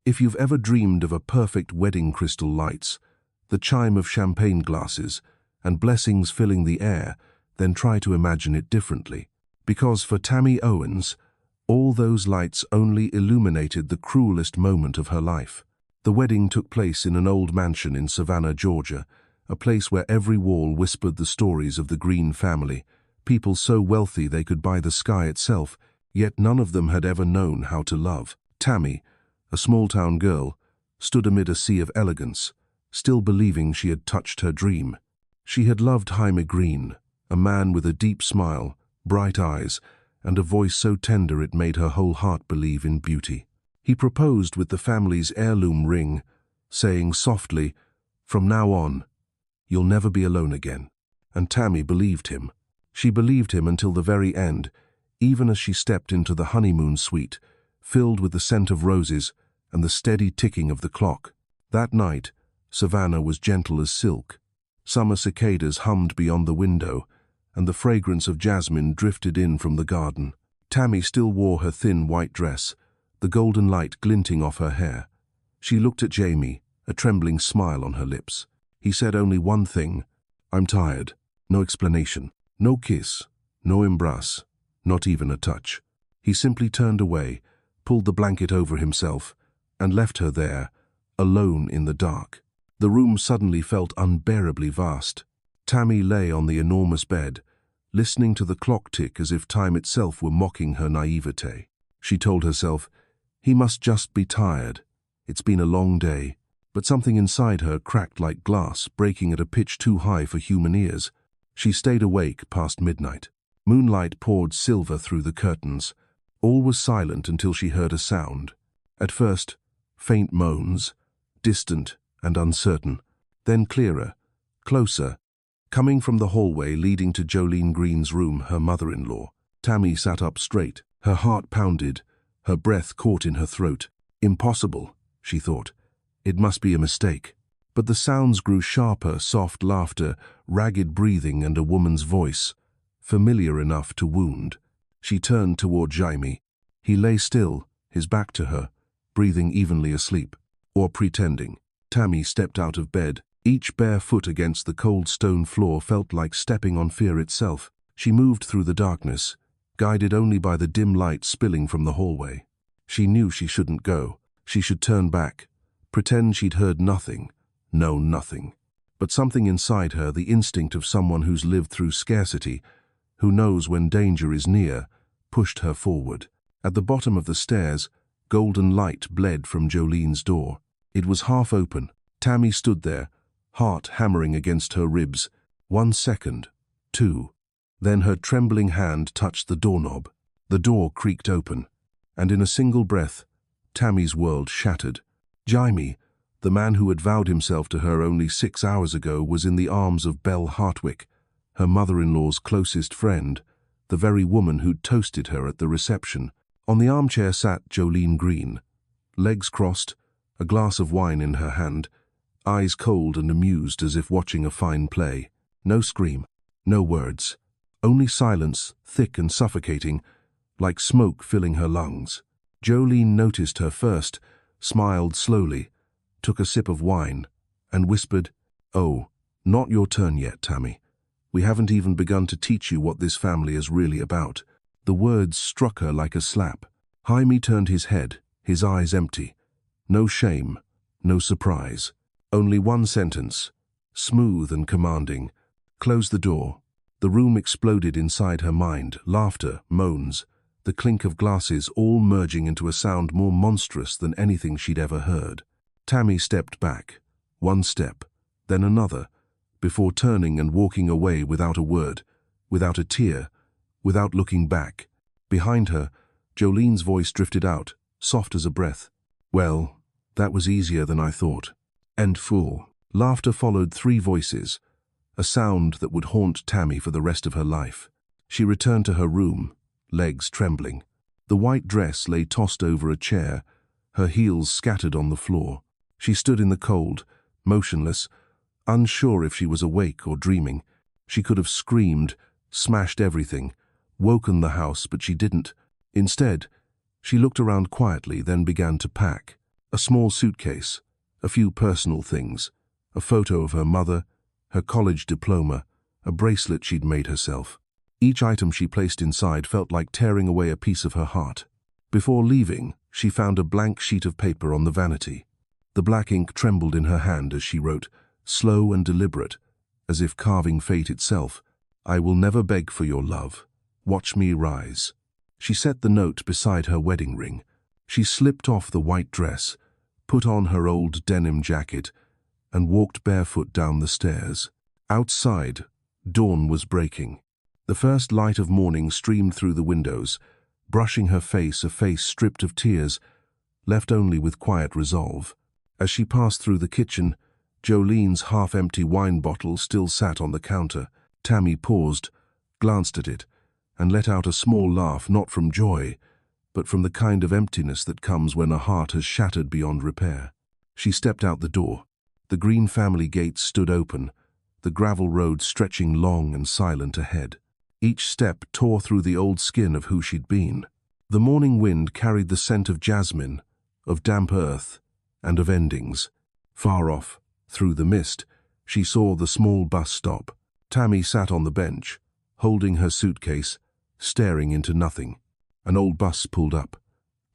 If you've ever dreamed of a perfect wedding, crystal lights, the chime of champagne glasses, and blessings filling the air, then try to imagine it differently. Because for Tammy Owens, all those lights only illuminated the cruelest moment of her life. The wedding took place in an old mansion in Savannah, Georgia, a place where every wall whispered the stories of the Green family, people so wealthy they could buy the sky itself, yet none of them had ever known how to love. Tammy, a small-town girl, stood amid a sea of elegance, still believing she had touched her dream. She had loved Jaime Green, a man with a deep smile, bright eyes, and a voice so tender it made her whole heart believe in beauty. He proposed with the family's heirloom ring, saying softly, "From now on, you'll never be alone again." And Tammy believed him. She believed him until the very end, even as she stepped into the honeymoon suite, filled with the scent of roses and the steady ticking of the clock. That night, Savannah was gentle as silk. Summer cicadas hummed beyond the window, and the fragrance of jasmine drifted in from the garden. Tammy still wore her thin white dress, the golden light glinting off her hair. She looked at Jamie, a trembling smile on her lips. He said only one thing: "I'm tired." No explanation, no kiss, no embrace, not even a touch. He simply turned away, pulled the blanket over himself, and left her there, alone in the dark. The room suddenly felt unbearably vast. Tammy lay on the enormous bed, listening to the clock tick as if time itself were mocking her naivete. She told herself, he must just be tired. It's been a long day. But something inside her cracked like glass, breaking at a pitch too high for human ears. She stayed awake past midnight. Moonlight poured silver through the curtains. All was silent until she heard a sound. At first, faint moans, distant and uncertain, then clearer, closer, coming from the hallway leading to Jolene Green's room, her mother-in-law. Tammy sat up straight. Her heart pounded, her breath caught in her throat. Impossible, she thought. It must be a mistake. But the sounds grew sharper, soft laughter, ragged breathing, and a woman's voice, familiar enough to wound. She turned toward Jaime. He lay still, his back to her, breathing evenly, asleep, or pretending. Tammy stepped out of bed. Each bare foot against the cold stone floor felt like stepping on fear itself. She moved through the darkness, guided only by the dim light spilling from the hallway. She knew she shouldn't go. She should turn back, pretend she'd heard nothing, known nothing. But something inside her, the instinct of someone who's lived through scarcity, who knows when danger is near, pushed her forward. At the bottom of the stairs, golden light bled from Jolene's door. It was half open. Tammy stood there, heart hammering against her ribs. 1 second, 2. Then her trembling hand touched the doorknob. The door creaked open, and in a single breath, Tammy's world shattered. Jaime, the man who had vowed himself to her only 6 hours ago, was in the arms of Belle Hartwick, her mother-in-law's closest friend, the very woman who'd toasted her at the reception. On the armchair sat Jolene Green, legs crossed, a glass of wine in her hand, eyes cold and amused as if watching a fine play. No scream, no words, only silence, thick and suffocating, like smoke filling her lungs. Jolene noticed her first, smiled slowly, took a sip of wine, and whispered, "Oh, not your turn yet, Tammy. We haven't even begun to teach you what this family is really about." The words struck her like a slap. Jaime turned his head, his eyes empty. No shame, no surprise. Only one sentence, smooth and commanding: "Close the door." The room exploded inside her mind, laughter, moans, the clink of glasses, all merging into a sound more monstrous than anything she'd ever heard. Tammy stepped back, 1 step, then another, before turning and walking away without a word, without a tear, without looking back. Behind her, Jolene's voice drifted out, soft as a breath. "Well, that was easier than I thought." And fool. Laughter followed 3 voices, a sound that would haunt Tammy for the rest of her life. She returned to her room, legs trembling. The white dress lay tossed over a chair, her heels scattered on the floor. She stood in the cold, motionless, unsure if she was awake or dreaming. She could have screamed, smashed everything, woken the house, but she didn't. Instead, she looked around quietly, then began to pack. A small suitcase, a few personal things, a photo of her mother, her college diploma, a bracelet she'd made herself. Each item she placed inside felt like tearing away a piece of her heart. Before leaving, she found a blank sheet of paper on the vanity. The black ink trembled in her hand as she wrote, slow and deliberate, as if carving fate itself, "I will never beg for your love. Watch me rise." She set the note beside her wedding ring. She slipped off the white dress, put on her old denim jacket, and walked barefoot down the stairs. Outside, dawn was breaking. The first light of morning streamed through the windows, brushing her face, a face stripped of tears, left only with quiet resolve. As she passed through the kitchen, Jolene's half-empty wine bottle still sat on the counter. Tammy paused, glanced at it, and let out a small laugh, not from joy, but from the kind of emptiness that comes when a heart has shattered beyond repair. She stepped out the door. The Green family gates stood open, the gravel road stretching long and silent ahead. Each step tore through the old skin of who she'd been. The morning wind carried the scent of jasmine, of damp earth, and of endings. Far off, through the mist, she saw the small bus stop. Tammy sat on the bench, holding her suitcase, staring into nothing. An old bus pulled up.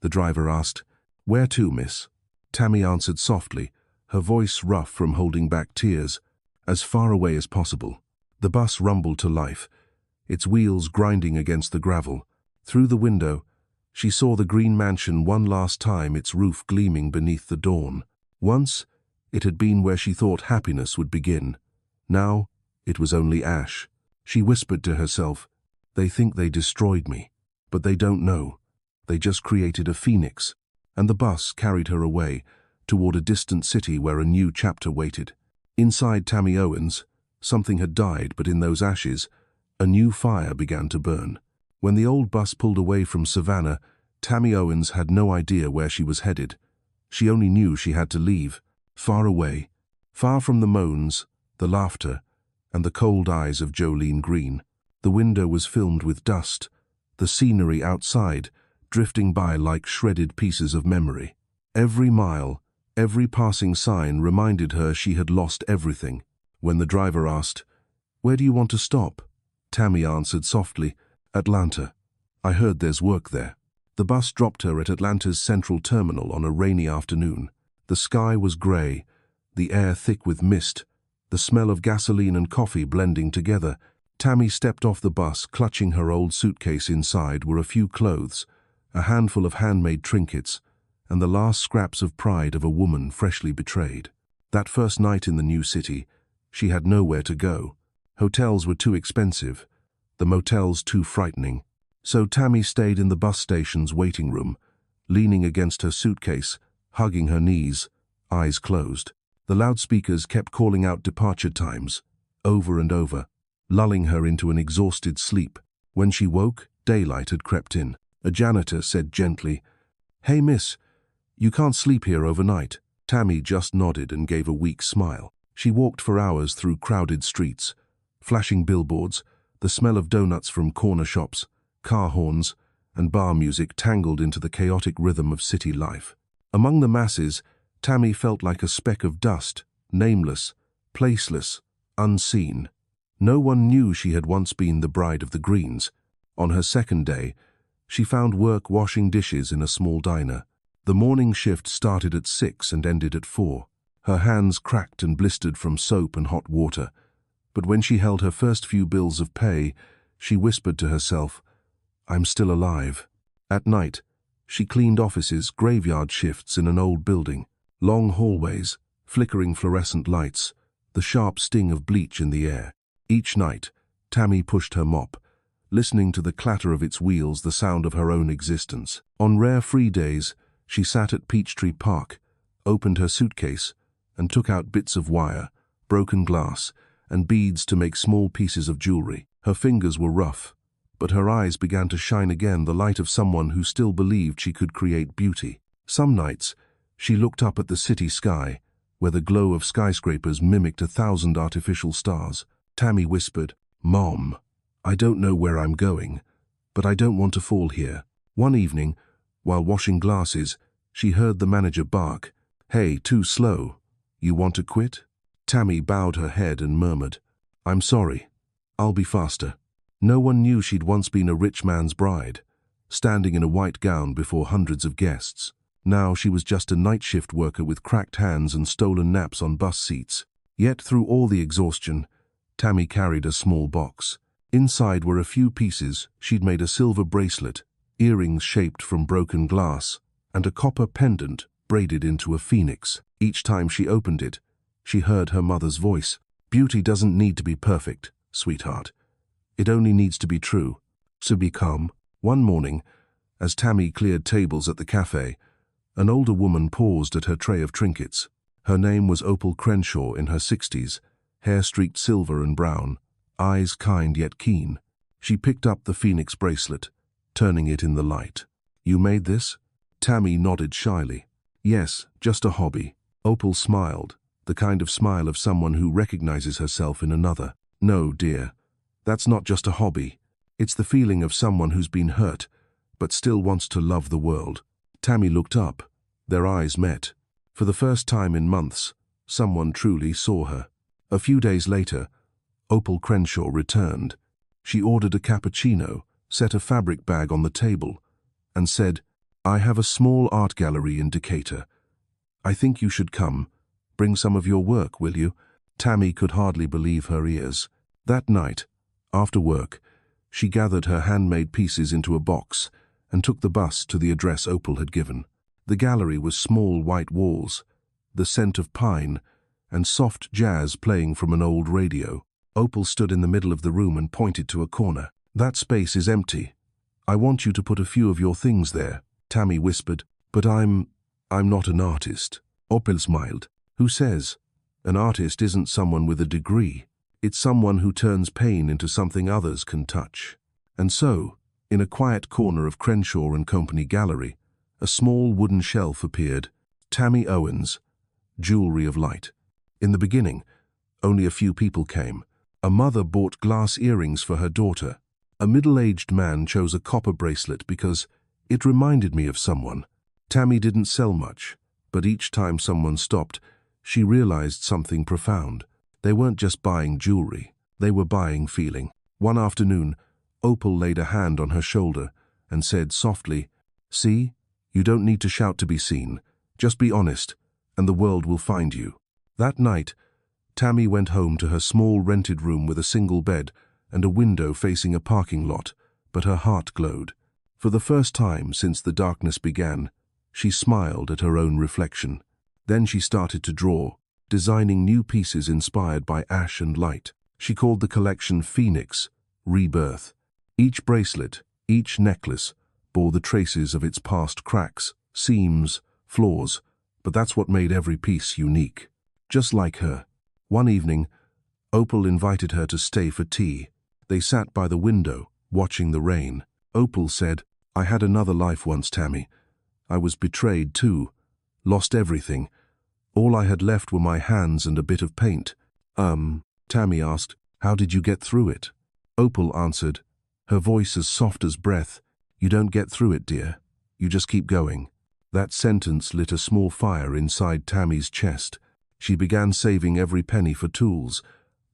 The driver asked, "Where to, miss?" Tammy answered softly, her voice rough from holding back tears, "As far away as possible." The bus rumbled to life, its wheels grinding against the gravel. Through the window, she saw the Green mansion one last time, its roof gleaming beneath the dawn. Once, it had been where she thought happiness would begin. Now, it was only ash. She whispered to herself, "They think they destroyed me, but they don't know. They just created a phoenix." And the bus carried her away, toward a distant city where a new chapter waited. Inside Tammy Owens, something had died, but in those ashes, a new fire began to burn. When the old bus pulled away from Savannah, Tammy Owens had no idea where she was headed. She only knew she had to leave, far away, far from the moans, the laughter, and the cold eyes of Jolene Green. The window was filmed with dust, the scenery outside drifting by like shredded pieces of memory. Every mile, every passing sign reminded her she had lost everything. When the driver asked, "Where do you want to stop?" Tammy answered softly, "Atlanta. I heard there's work there." The bus dropped her at Atlanta's central terminal on a rainy afternoon. The sky was gray, the air thick with mist, the smell of gasoline and coffee blending together. Tammy stepped off the bus, clutching her old suitcase. Inside were a few clothes, a handful of handmade trinkets, and the last scraps of pride of a woman freshly betrayed. That first night in the new city, she had nowhere to go. Hotels were too expensive, the motels too frightening. So Tammy stayed in the bus station's waiting room, leaning against her suitcase, hugging her knees, eyes closed. The loudspeakers kept calling out departure times, over and over, lulling her into an exhausted sleep. When she woke, daylight had crept in. A janitor said gently, "Hey miss, you can't sleep here overnight." Tammy just nodded and gave a weak smile. She walked for hours through crowded streets, flashing billboards, the smell of donuts from corner shops, car horns, and bar music tangled into the chaotic rhythm of city life. Among the masses, Tammy felt like a speck of dust, nameless, placeless, unseen. No one knew she had once been the bride of the Greens. On her second day, she found work washing dishes in a small diner. The morning shift started at 6 and ended at 4. Her hands cracked and blistered from soap and hot water. But when she held her first few bills of pay, she whispered to herself, "I'm still alive." At night, she cleaned offices, graveyard shifts in an old building, long hallways, flickering fluorescent lights, the sharp sting of bleach in the air. Each night, Tammy pushed her mop, listening to the clatter of its wheels, the sound of her own existence. On rare free days, she sat at Peachtree Park, opened her suitcase, and took out bits of wire, broken glass, and beads to make small pieces of jewelry. Her fingers were rough, but her eyes began to shine again, the light of someone who still believed she could create beauty. Some nights, she looked up at the city sky, where the glow of skyscrapers mimicked 1,000 artificial stars. Tammy whispered, "Mom, I don't know where I'm going, but I don't want to fall here." One evening, while washing glasses, she heard the manager bark, "Hey, too slow. You want to quit?" Tammy bowed her head and murmured, "I'm sorry. I'll be faster." No one knew she'd once been a rich man's bride, standing in a white gown before hundreds of guests. Now she was just a night shift worker with cracked hands and stolen naps on bus seats. Yet through all the exhaustion, Tammy carried a small box. Inside were a few pieces. She'd made a silver bracelet, earrings shaped from broken glass, and a copper pendant braided into a phoenix. Each time she opened it, she heard her mother's voice. "Beauty doesn't need to be perfect, sweetheart. It only needs to be true. So be calm." One morning, as Tammy cleared tables at the cafe, an older woman paused at her tray of trinkets. Her name was Opal Crenshaw, in her 60s, hair streaked silver and brown, eyes kind yet keen. She picked up the phoenix bracelet, turning it in the light. "You made this?" Tammy nodded shyly. "Yes, just a hobby." Opal smiled, the kind of smile of someone who recognizes herself in another. "No, dear, that's not just a hobby. It's the feeling of someone who's been hurt, but still wants to love the world." Tammy looked up. Their eyes met. For the first time in months, someone truly saw her. A few days later, Opal Crenshaw returned. She ordered a cappuccino, set a fabric bag on the table, and said, "I have a small art gallery in Decatur. I think you should come. Bring some of your work, will you?" Tammy could hardly believe her ears. That night, after work, she gathered her handmade pieces into a box and took the bus to the address Opal had given. The gallery was small white walls, the scent of pine, and soft jazz playing from an old radio. Opal stood in the middle of the room and pointed to a corner. "That space is empty. I want you to put a few of your things there," Tammy whispered. "But I'm not an artist." Opal smiled. "Who says? An artist isn't someone with a degree. It's someone who turns pain into something others can touch." And so, in a quiet corner of Crenshaw and Company Gallery, a small wooden shelf appeared. Tammy Owens, Jewelry of Light. In the beginning, only a few people came. A mother bought glass earrings for her daughter. A middle-aged man chose a copper bracelet because it reminded me of someone. Tammy didn't sell much, but each time someone stopped, she realized something profound. They weren't just buying jewelry, they were buying feeling. One afternoon, Opal laid a hand on her shoulder and said softly, "See, you don't need to shout to be seen. Just be honest, and the world will find you." That night, Tammy went home to her small rented room with a single bed and a window facing a parking lot, but her heart glowed. For the first time since the darkness began, she smiled at her own reflection. Then she started to draw, designing new pieces inspired by ash and light. She called the collection Phoenix, Rebirth. Each bracelet, each necklace, bore the traces of its past cracks, seams, flaws, but that's what made every piece unique. Just like her. One evening, Opal invited her to stay for tea. They sat by the window, watching the rain. Opal said, "I had another life once, Tammy. I was betrayed too, lost everything. All I had left were my hands and a bit of paint." Tammy asked, "How did you get through it?" Opal answered, her voice as soft as breath, "You don't get through it, dear. You just keep going." That sentence lit a small fire inside Tammy's chest. She began saving every penny for tools,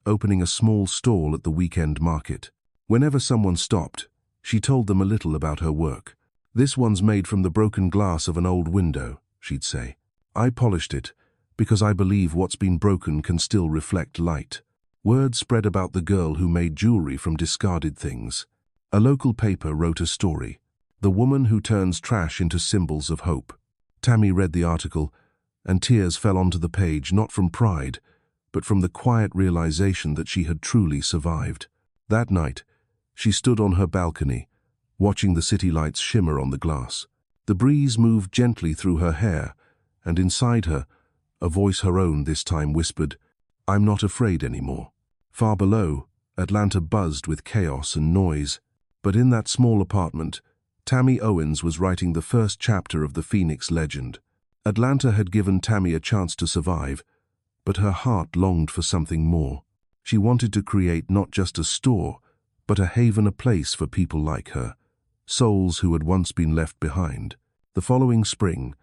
opening a small stall at the weekend market. Whenever someone stopped, she told them a little about her work. "This one's made from the broken glass of an old window," she'd say. "I polished it because I believe what's been broken can still reflect light." Word spread about the girl who made jewelry from discarded things. A local paper wrote a story, "The Woman Who Turns Trash into Symbols of Hope." Tammy read the article, and tears fell onto the page, not from pride, but from the quiet realization that she had truly survived. That night, she stood on her balcony, watching the city lights shimmer on the glass. The breeze moved gently through her hair, and inside her, a voice her own this time whispered, "I'm not afraid anymore." Far below, Atlanta buzzed with chaos and noise, but in that small apartment, Tammy Owens was writing the first chapter of the Phoenix legend. Atlanta had given Tammy a chance to survive, but her heart longed for something more. She wanted to create not just a store, but a haven, a place for people like her, souls who had once been left behind. The following spring,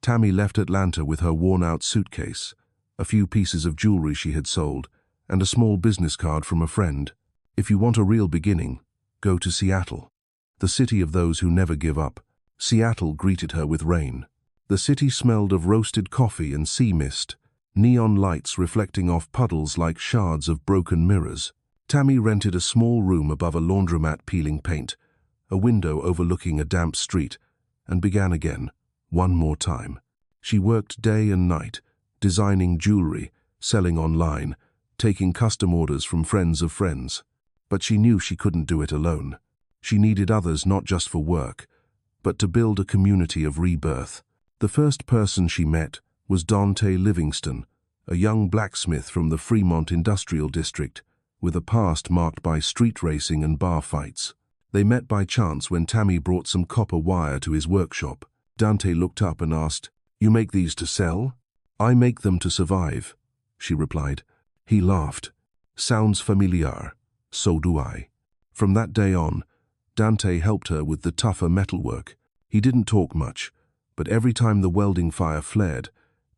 Tammy left Atlanta with her worn-out suitcase, a few pieces of jewelry she had sold, and a small business card from a friend. If you want a real beginning, go to Seattle, the city of those who never give up. Seattle greeted her with rain. The city smelled of roasted coffee and sea mist, neon lights reflecting off puddles like shards of broken mirrors. Tammy rented a small room above a laundromat peeling paint, a window overlooking a damp street, and began again, one more time. She worked day and night, designing jewelry, selling online, taking custom orders from friends of friends. But she knew she couldn't do it alone. She needed others not just for work, but to build a community of rebirth. The first person she met was Dante Livingston, a young blacksmith from the Fremont Industrial District, with a past marked by street racing and bar fights. They met by chance when Tammy brought some copper wire to his workshop. Dante looked up and asked, "You make these to sell?" "I make them to survive," she replied. He laughed. "Sounds familiar. So do I." From that day on, Dante helped her with the tougher metalwork. He didn't talk much, but every time the welding fire flared,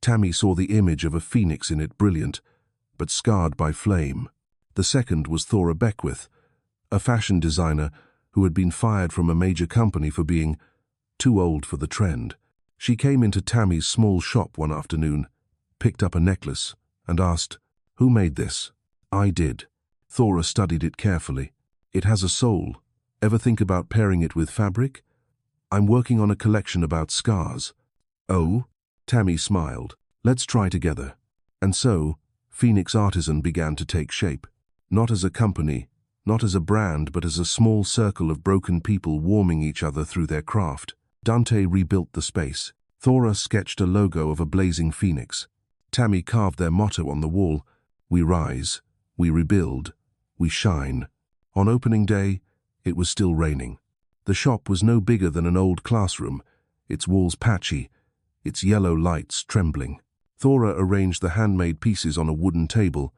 Tammy saw the image of a phoenix in it, brilliant, but scarred by flame. The second was Thora Beckwith, a fashion designer who had been fired from a major company for being too old for the trend. She came into Tammy's small shop one afternoon, picked up a necklace, and asked, "Who made this?" "I did." Thora studied it carefully. "It has a soul. Ever think about pairing it with fabric?" "I'm working on a collection about scars." "Oh?" Tammy smiled. "Let's try together." And so, Phoenix Artisan began to take shape. Not as a company, not as a brand, but as a small circle of broken people warming each other through their craft. Dante rebuilt the space. Thora sketched a logo of a blazing phoenix. Tammy carved their motto on the wall: "We rise, we rebuild, we shine." On opening day, it was still raining. The shop was no bigger than an old classroom, its walls patchy, its yellow lights trembling. Thora arranged the handmade pieces on a wooden table,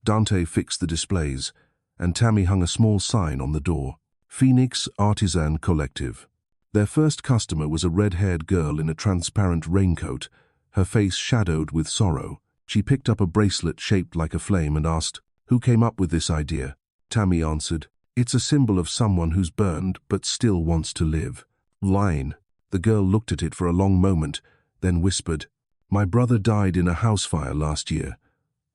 Dante fixed the displays, and Tammy hung a small sign on the door. Phoenix Artisan Collective. Their first customer was a red-haired girl in a transparent raincoat, her face shadowed with sorrow. She picked up a bracelet shaped like a flame and asked, "Who came up with this idea?" Tammy answered, "It's a symbol of someone who's burned but still wants to live." "Line." The girl looked at it for a long moment, then whispered, "My brother died in a house fire last year.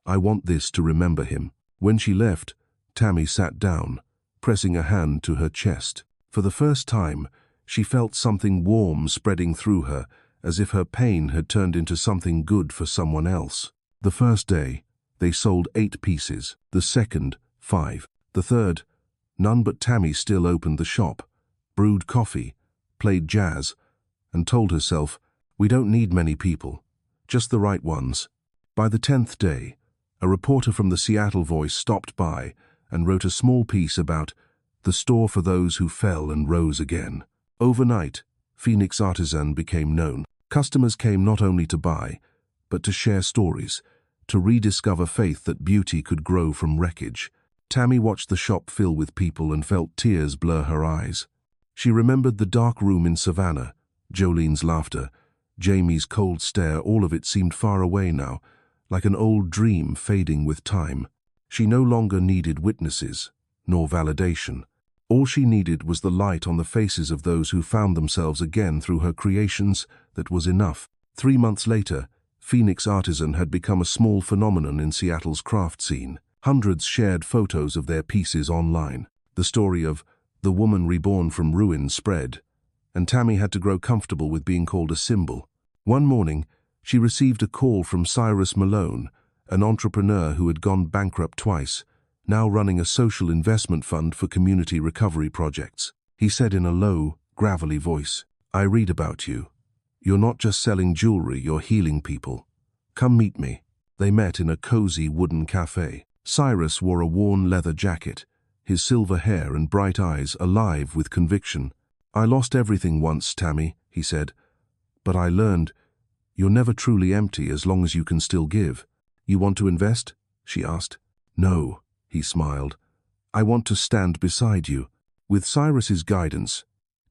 I want this to remember him." When she left, Tammy sat down, pressing a hand to her chest. For the first time, she felt something warm spreading through her, as if her pain had turned into something good for someone else. The first day, they sold 8 pieces. The second, 5. The third, none, but Tammy still opened the shop, brewed coffee, played jazz, and told herself, "We don't need many people, just the right ones." By the 10th day, a reporter from the Seattle Voice stopped by and wrote a small piece about the store for those who fell and rose again. Overnight, Phoenix Artisan became known. Customers came not only to buy, but to share stories, to rediscover faith that beauty could grow from wreckage. Tammy watched the shop fill with people and felt tears blur her eyes. She remembered the dark room in Savannah, Jolene's laughter, Jamie's cold stare. All of it seemed far away now, like an old dream fading with time. She no longer needed witnesses, nor validation. All she needed was the light on the faces of those who found themselves again through her creations. That was enough. 3 months later, Phoenix Artisan had become a small phenomenon in Seattle's craft scene. Hundreds shared photos of their pieces online. The story of the woman reborn from ruin spread, and Tammy had to grow comfortable with being called a symbol. One morning, she received a call from Cyrus Malone, an entrepreneur who had gone bankrupt twice, now running a social investment fund for community recovery projects. He said in a low, gravelly voice, "I read about you. You're not just selling jewelry, you're healing people. Come meet me." They met in a cozy wooden cafe. Cyrus wore a worn leather jacket, his silver hair and bright eyes alive with conviction. "I lost everything once, Tammy," he said, "but I learned you're never truly empty as long as you can still give." "You want to invest?" she asked. "No," he smiled. "I want to stand beside you." With Cyrus's guidance,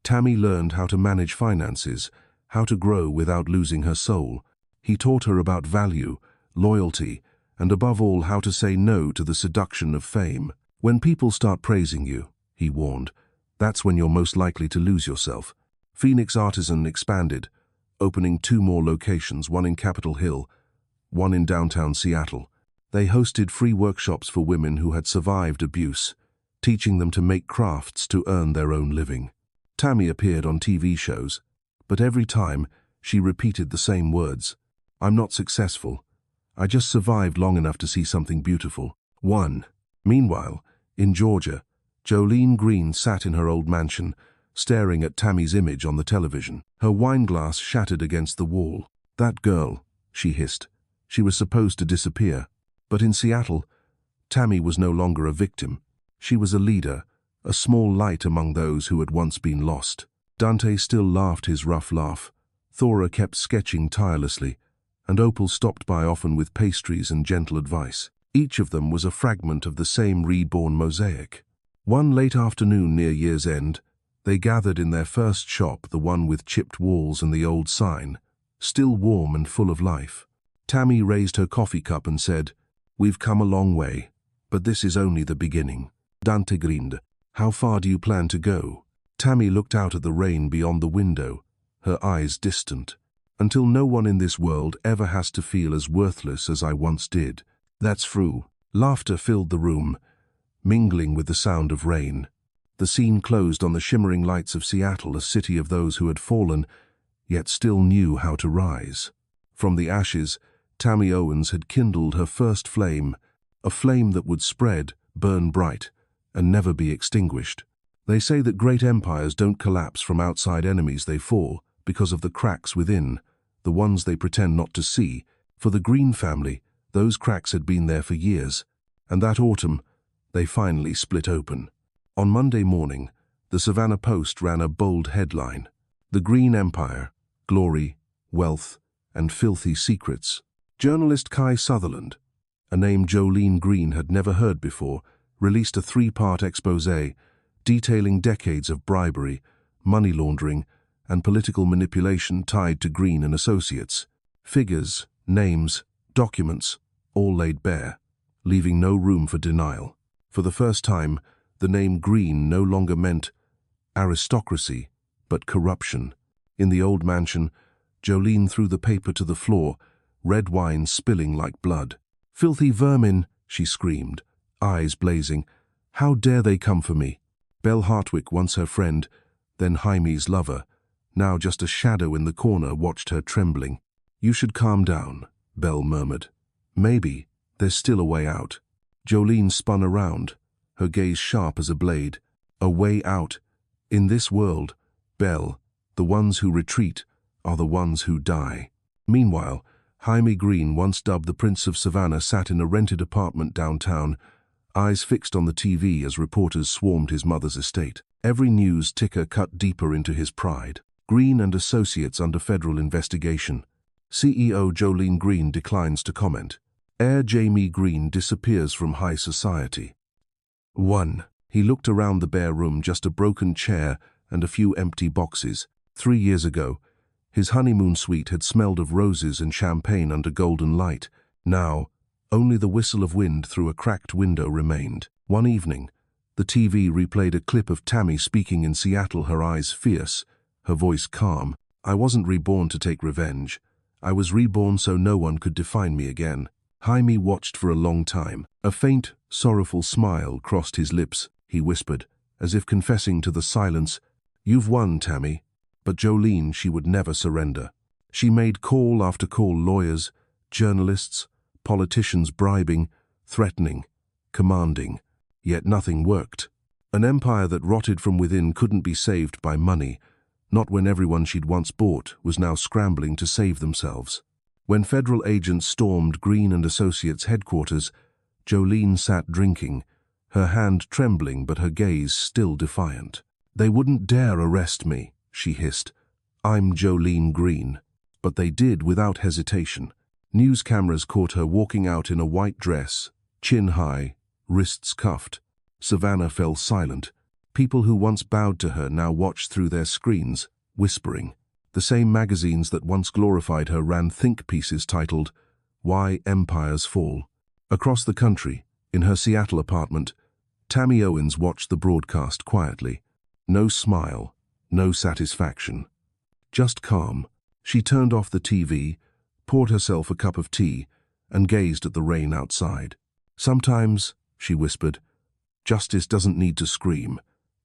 Tammy learned how to manage finances, how to grow without losing her soul. He taught her about value, loyalty, and above all how to say no to the seduction of fame. When people start praising you, he warned, that's when you're most likely to lose yourself. Phoenix Artisan expanded, opening 2 more locations, one in Capitol Hill, one in downtown Seattle. They hosted free workshops for women who had survived abuse, teaching them to make crafts to earn their own living. Tammy appeared on TV shows, but every time she repeated the same words. I'm not successful. I just survived long enough to see something beautiful. 1. Meanwhile, in Georgia, Jolene Green sat in her old mansion, staring at Tammy's image on the television. Her wineglass shattered against the wall. That girl, she hissed. She was supposed to disappear. But in Seattle, Tammy was no longer a victim. She was a leader, a small light among those who had once been lost. Dante still laughed his rough laugh. Thora kept sketching tirelessly, and Opal stopped by often with pastries and gentle advice. Each of them was a fragment of the same reborn mosaic. One late afternoon near year's end, they gathered in their first shop, the one with chipped walls and the old sign, still warm and full of life. Tammy raised her coffee cup and said, "We've come a long way, but this is only the beginning." Dante grinned. "How far do you plan to go?" Tammy looked out at the rain beyond the window, her eyes distant. "Until no one in this world ever has to feel as worthless as I once did." "That's true." Laughter filled the room, mingling with the sound of rain. The scene closed on the shimmering lights of Seattle, a city of those who had fallen, yet still knew how to rise. From the ashes, Tammy Owens had kindled her first flame, a flame that would spread, burn bright, and never be extinguished. They say that great empires don't collapse from outside enemies, they fall because of the cracks within, the ones they pretend not to see. For the Green family, those cracks had been there for years, and that autumn, they finally split open. On Monday morning, the Savannah Post ran a bold headline: "The Green Empire, Glory, Wealth, and Filthy Secrets." Journalist Kai Sutherland, a name Jolene Green had never heard before, released a 3-part exposé detailing decades of bribery, money laundering, and political manipulation tied to Green and Associates. Figures, names, documents, all laid bare, leaving no room for denial. For the first time, the name Green no longer meant aristocracy, but corruption. In the old mansion, Jolene threw the paper to the floor, red wine spilling like blood. "Filthy vermin," she screamed, eyes blazing. "How dare they come for me?" Belle Hartwick, once her friend, then Jaime's lover, now just a shadow in the corner, watched her trembling. "You should calm down," Belle murmured. "Maybe there's still a way out." Jolene spun around, her gaze sharp as a blade. "A way out? In this world, Belle, the ones who retreat are the ones who die." Meanwhile, Jaime Green, once dubbed the Prince of Savannah, sat in a rented apartment downtown, eyes fixed on the TV as reporters swarmed his mother's estate. Every news ticker cut deeper into his pride. Green and Associates under federal investigation. CEO Jolene Green declines to comment. Heir Jamie Green disappears from high society. 1. He looked around the bare room, just a broken chair and a few empty boxes. 3 years ago, his honeymoon suite had smelled of roses and champagne under golden light. Now, only the whistle of wind through a cracked window remained. One evening, the TV replayed a clip of Tammy speaking in Seattle, her eyes fierce, her voice calm. "I wasn't reborn to take revenge. I was reborn so no one could define me again." Jaime watched for a long time. A faint, sorrowful smile crossed his lips. He whispered, as if confessing to the silence, "You've won, Tammy." But Jolene, she would never surrender. She made call after call, lawyers, journalists, politicians bribing, threatening, commanding. Yet nothing worked. An empire that rotted from within couldn't be saved by money, not when everyone she'd once bought was now scrambling to save themselves. When federal agents stormed Green and Associates headquarters, Jolene sat drinking, her hand trembling but her gaze still defiant. "They wouldn't dare arrest me," she hissed. "I'm Jolene Green." But they did without hesitation. News cameras caught her walking out in a white dress, chin high, wrists cuffed. Savannah fell silent. People who once bowed to her now watched through their screens, whispering. The same magazines that once glorified her ran think pieces titled, "Why Empires Fall." Across the country, in her Seattle apartment, Tammy Owens watched the broadcast quietly. No smile, no satisfaction. Just calm. She turned off the TV, poured herself a cup of tea, and gazed at the rain outside. "Sometimes," she whispered, "justice doesn't need to scream.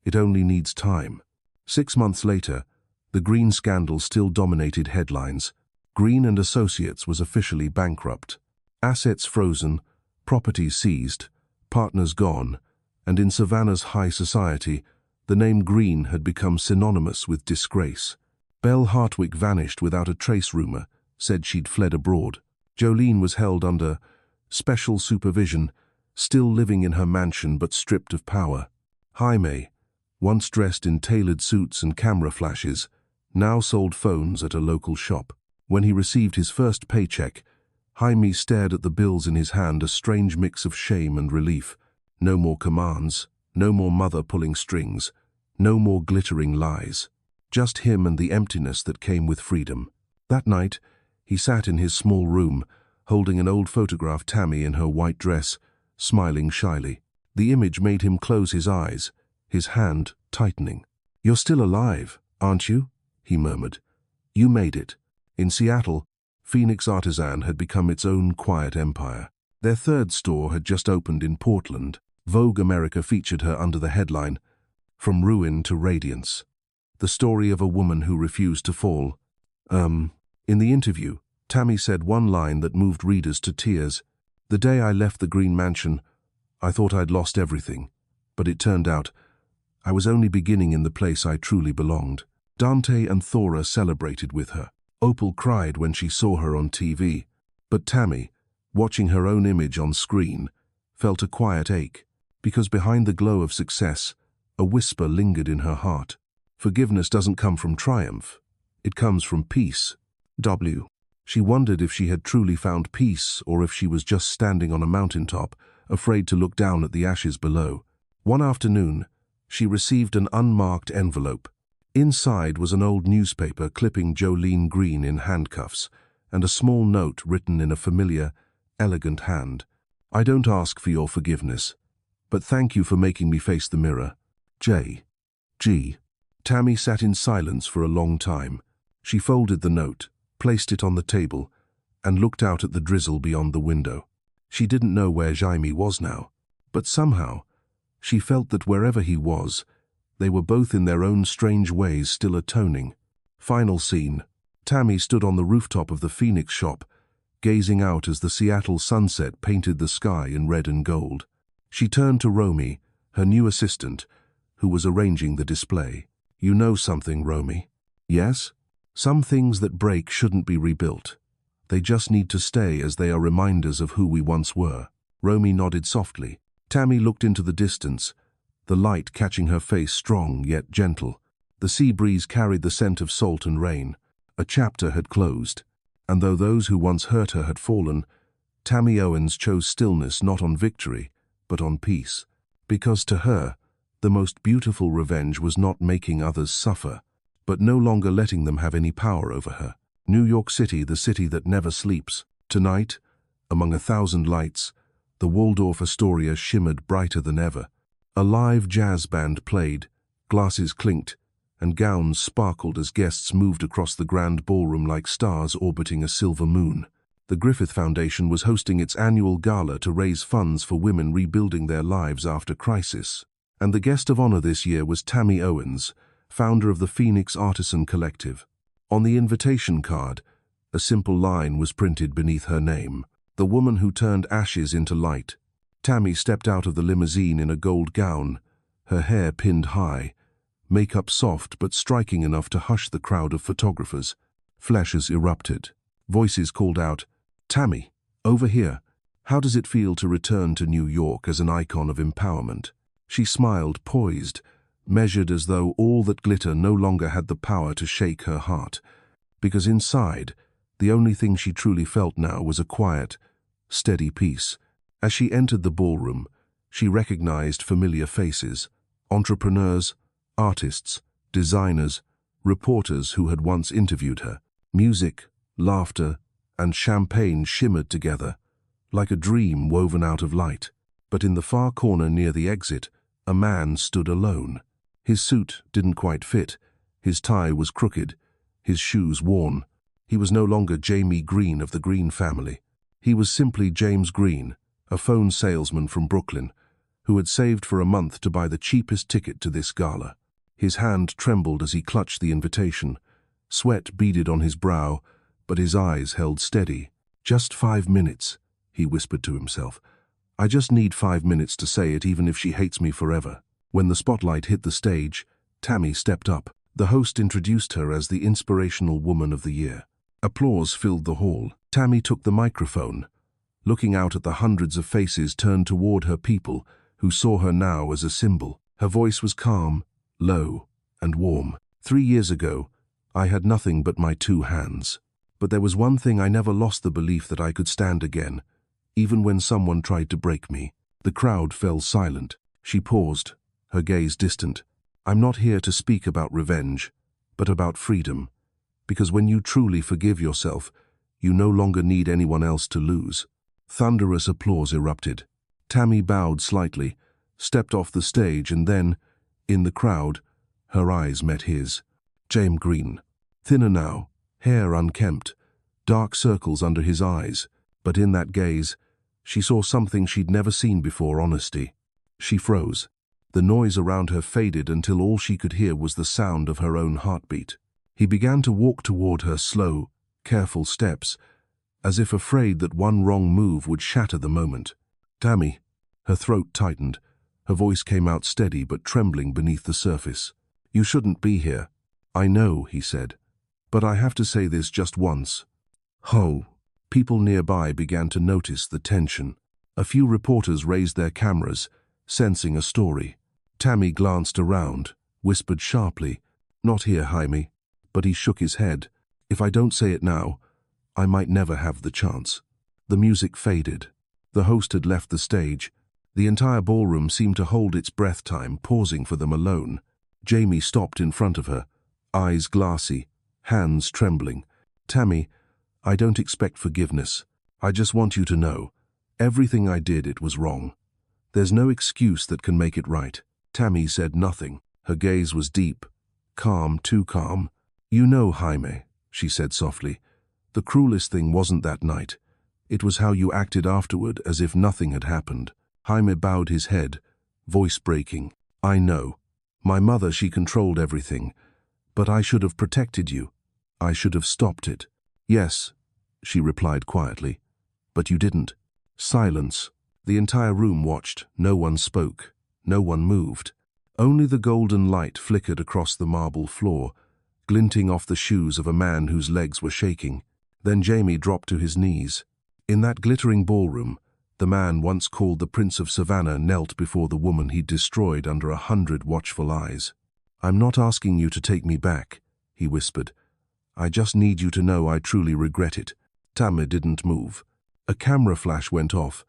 It only needs time." 6 months later, the Green scandal still dominated headlines. Green and Associates was officially bankrupt. Assets frozen, properties seized, partners gone, and in Savannah's high society, the name Green had become synonymous with disgrace. Belle Hartwick vanished without a trace. Rumor said she'd fled abroad. Jolene was held under special supervision, still living in her mansion but stripped of power. Jaime, once dressed in tailored suits and camera flashes, now sold phones at a local shop. When he received his first paycheck, Jaime stared at the bills in his hand, a strange mix of shame and relief. No more commands, no more mother pulling strings, no more glittering lies. Just him and the emptiness that came with freedom. That night, he sat in his small room, holding an old photograph Tammy in her white dress, smiling shyly. The image made him close his eyes, his hand tightening. "You're still alive, aren't you?" he murmured. "You made it." In Seattle, Phoenix Artisan had become its own quiet empire. Their third store had just opened in Portland. Vogue America featured her under the headline, "From Ruin to Radiance." The story of a woman who refused to fall. In the interview, Tammy said one line that moved readers to tears. "The day I left the Green Mansion, I thought I'd lost everything. But it turned out, I was only beginning in the place I truly belonged." Dante and Thora celebrated with her. Opal cried when she saw her on TV. But Tammy, watching her own image on screen, felt a quiet ache, because behind the glow of success, a whisper lingered in her heart. Forgiveness doesn't come from triumph. It comes from peace. She wondered if she had truly found peace or if she was just standing on a mountaintop, afraid to look down at the ashes below. One afternoon, she received an unmarked envelope. Inside was an old newspaper clipping Jolene Green in handcuffs, and a small note written in a familiar, elegant hand. "I don't ask for your forgiveness, but thank you for making me face the mirror. J.G." Tammy sat in silence for a long time. She folded the note, placed it on the table, and looked out at the drizzle beyond the window. She didn't know where Jaime was now, but somehow, she felt that wherever he was, they were both in their own strange ways still atoning. Final scene. Tammy stood on the rooftop of the Phoenix shop, gazing out as the Seattle sunset painted the sky in red and gold. She turned to Romy, her new assistant, who was arranging the display. "You know something, Romy?" "Yes? Some things that break shouldn't be rebuilt. They just need to stay as they are reminders of who we once were." Romy nodded softly. Tammy looked into the distance, the light catching her face, strong yet gentle. The sea breeze carried the scent of salt and rain. A chapter had closed, and though those who once hurt her had fallen, Tammy Owens chose stillness not on victory, but on peace. Because to her, the most beautiful revenge was not making others suffer, but no longer letting them have any power over her. New York City, the city that never sleeps. Tonight, among 1,000 lights, the Waldorf Astoria shimmered brighter than ever. A live jazz band played, glasses clinked, and gowns sparkled as guests moved across the grand ballroom like stars orbiting a silver moon. The Griffith Foundation was hosting its annual gala to raise funds for women rebuilding their lives after crisis. And the guest of honor this year was Tammy Owens, founder of the Phoenix Artisan Collective. On the invitation card, a simple line was printed beneath her name: "The woman who turned ashes into light." Tammy stepped out of the limousine in a gold gown, her hair pinned high, makeup soft but striking enough to hush the crowd of photographers. Flashes erupted. Voices called out, "Tammy, over here. How does it feel to return to New York as an icon of empowerment?" She smiled, poised, measured, as though all that glitter no longer had the power to shake her heart. Because inside, the only thing she truly felt now was a quiet, steady peace. As she entered the ballroom, she recognized familiar faces: entrepreneurs, artists, designers, reporters who had once interviewed her. Music, laughter, and champagne shimmered together, like a dream woven out of light. But in the far corner near the exit, a man stood alone. His suit didn't quite fit, his tie was crooked, his shoes worn. He was no longer Jamie Green of the Green family. He was simply James Green, a phone salesman from Brooklyn, who had saved for a month to buy the cheapest ticket to this gala. His hand trembled as he clutched the invitation. Sweat beaded on his brow, but his eyes held steady. "Just 5 minutes," he whispered to himself. "I just need 5 minutes to say it, even if she hates me forever." When the spotlight hit the stage, Tammy stepped up. The host introduced her as the Inspirational Woman of the Year. Applause filled the hall. Tammy took the microphone, looking out at the hundreds of faces turned toward her, people who saw her now as a symbol. Her voice was calm, low, and warm. "3 years ago, I had nothing but my 2 hands. But there was one thing: I never lost the belief that I could stand again, even when someone tried to break me." The crowd fell silent. She paused, her gaze distant. "I'm not here to speak about revenge, but about freedom. Because when you truly forgive yourself, you no longer need anyone else to lose." Thunderous applause erupted. Tammy bowed slightly, stepped off the stage, and then, in the crowd, her eyes met his. James Green. Thinner now, hair unkempt, dark circles under his eyes, but in that gaze, she saw something she'd never seen before: honesty. She froze. The noise around her faded until all she could hear was the sound of her own heartbeat. He began to walk toward her, slow, careful steps, as if afraid that one wrong move would shatter the moment. "Tammy." Her throat tightened. Her voice came out steady but trembling beneath the surface. "You shouldn't be here." "I know," he said, "but I have to say this just once." "Oh." People nearby began to notice the tension. A few reporters raised their cameras, sensing a story. Tammy glanced around, whispered sharply, "Not here, Jaime." But he shook his head. "If I don't say it now, I might never have the chance." The music faded. The host had left the stage. The entire ballroom seemed to hold its breath time, pausing for them alone. Jamie stopped in front of her, eyes glassy, hands trembling. "Tammy, I don't expect forgiveness. I just want you to know, everything I did, it was wrong. There's no excuse that can make it right." Tammy said nothing. Her gaze was deep, calm, too calm. "You know, Jaime," she said softly, "the cruelest thing wasn't that night. It was how you acted afterward, as if nothing had happened." Jaime bowed his head, voice breaking. "I know. My mother, she controlled everything. But I should have protected you. I should have stopped it." "Yes," she replied quietly, "but you didn't." Silence. The entire room watched. No one spoke. No one moved. Only the golden light flickered across the marble floor, glinting off the shoes of a man whose legs were shaking. Then Jamie dropped to his knees. In that glittering ballroom, the man once called the Prince of Savannah knelt before the woman he'd destroyed under 100 watchful eyes. "I'm not asking you to take me back," he whispered. "I just need you to know I truly regret it." Tammy didn't move. A camera flash went off,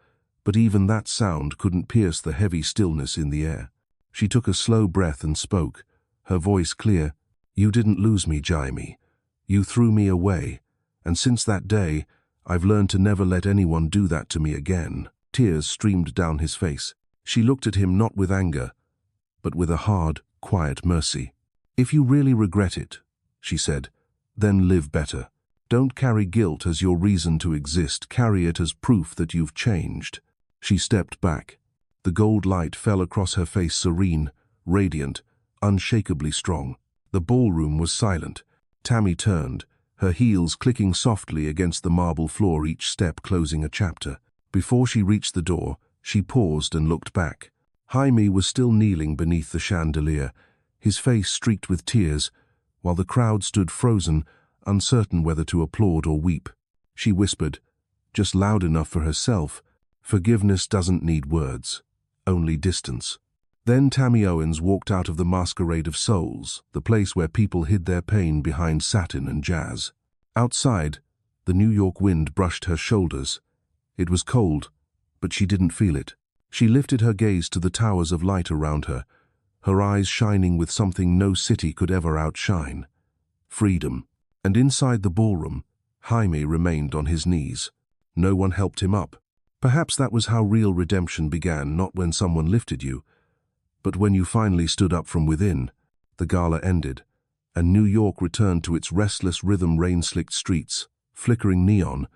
but even that sound couldn't pierce the heavy stillness in the air. She took a slow breath and spoke, her voice clear. "You didn't lose me, Jaime. You threw me away, and since that day, I've learned to never let anyone do that to me again." Tears streamed down his face. She looked at him not with anger, but with a hard, quiet mercy. "If you really regret it," she said, "then live better. Don't carry guilt as your reason to exist. Carry it as proof that you've changed." She stepped back. The gold light fell across her face, serene, radiant, unshakably strong. The ballroom was silent. Tammy turned, her heels clicking softly against the marble floor, each step closing a chapter. Before she reached the door, she paused and looked back. Jaime was still kneeling beneath the chandelier, his face streaked with tears, while the crowd stood frozen, uncertain whether to applaud or weep. She whispered, just loud enough for herself, "Forgiveness doesn't need words, only distance." Then Tammy Owens walked out of the Masquerade of Souls, the place where people hid their pain behind satin and jazz. Outside, the New York wind brushed her shoulders. It was cold, but she didn't feel it. She lifted her gaze to the towers of light around her, her eyes shining with something no city could ever outshine. freedom. And inside the ballroom, Jaime remained on his knees. No one helped him up. Perhaps that was how real redemption began, not when someone lifted you, but when you finally stood up from within. The gala ended, and New York returned to its restless rhythm, rain-slicked streets, flickering neon,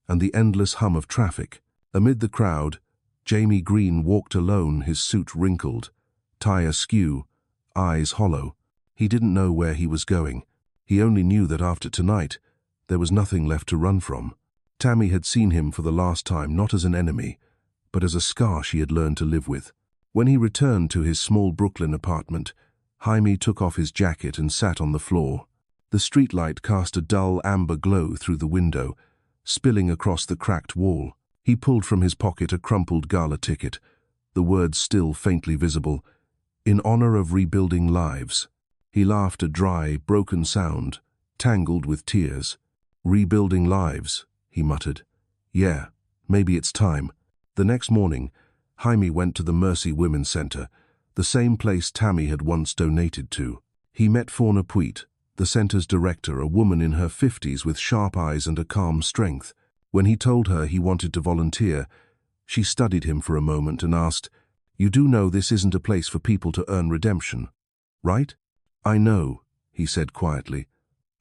and the endless hum of traffic. Amid the crowd, Jamie Green walked alone, his suit wrinkled, tie askew, eyes hollow. He didn't know where he was going. He only knew that after tonight, there was nothing left to run from. Tammy had seen him for the last time, not as an enemy, but as a scar she had learned to live with. When he returned to his small Brooklyn apartment, Jaime took off his jacket and sat on the floor. The streetlight cast a dull amber glow through the window, spilling across the cracked wall. He pulled from his pocket a crumpled gala ticket, the words still faintly visible, "In honor of rebuilding lives." He laughed, a dry, broken sound, tangled with tears. "Rebuilding lives," he muttered. "Yeah, maybe it's time." The next morning, Jaime went to the Mercy Women's Center, the same place Tammy had once donated to. He met Fauna Puit, the center's director, a woman in her 50s with sharp eyes and a calm strength. When he told her he wanted to volunteer, she studied him for a moment and asked, "You do know this isn't a place for people to earn redemption, right?" "I know," he said quietly.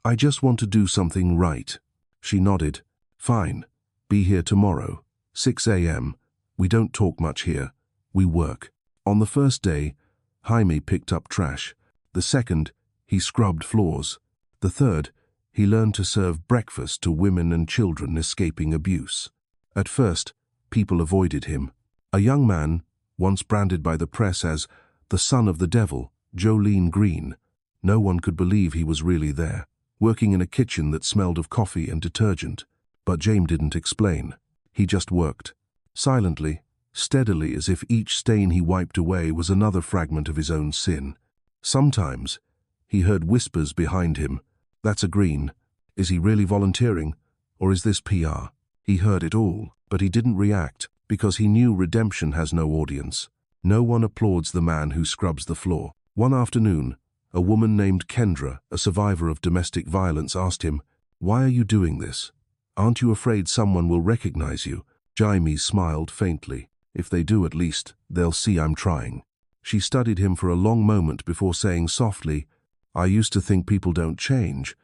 "I just want to do something right." She nodded. "Fine. Be here tomorrow, 6 a.m. We don't talk much here. We work." On the first day, Jaime picked up trash. The second, he scrubbed floors. The third, he learned to serve breakfast to women and children escaping abuse. At first, people avoided him. A young man, once branded by the press as the son of the devil, Jolene Green. No one could believe he was really there, working in a kitchen that smelled of coffee and detergent. But James didn't explain. He just worked. Silently, steadily, as if each stain he wiped away was another fragment of his own sin. Sometimes, he heard whispers behind him. "That's a Green. Is he really volunteering? Or is this PR?" He heard it all, but he didn't react, because he knew redemption has no audience. No one applauds the man who scrubs the floor. One afternoon, a woman named Kendra, a survivor of domestic violence, asked him, "Why are you doing this? Aren't you afraid someone will recognize you?" Jaime smiled faintly. "If they do, at least, they'll see I'm trying." She studied him for a long moment before saying softly, "I used to think people don't change,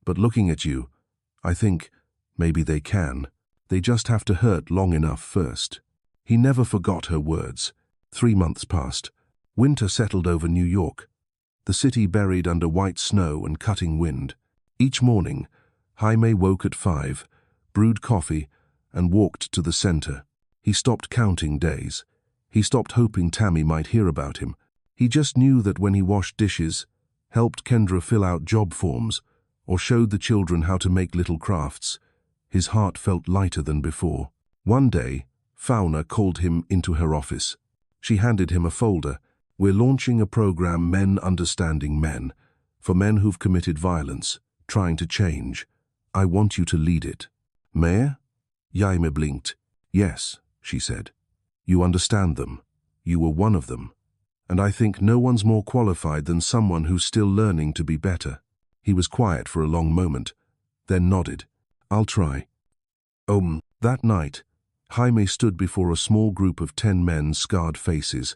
but looking at you, I think maybe they can. They just have to hurt long enough first." He never forgot her words. 3 months passed. Winter settled over New York, the city buried under white snow and cutting wind. Each morning, Jaime woke at 5, brewed coffee, and walked to the center. He stopped counting days. He stopped hoping Tammy might hear about him. He just knew that when he washed dishes, helped Kendra fill out job forms, or showed the children how to make little crafts, his heart felt lighter than before. One day, Fauna called him into her office. She handed him a folder. "We're launching a program, Men Understanding Men, for men who've committed violence, trying to change. I want you to lead it." "Mayor?" Jaime blinked. "Yes," she said. "You understand them. You were one of them. And I think no one's more qualified than someone who's still learning to be better." He was quiet for a long moment, then nodded. "I'll try." That night, Jaime stood before a small group of 10 men, scarred faces,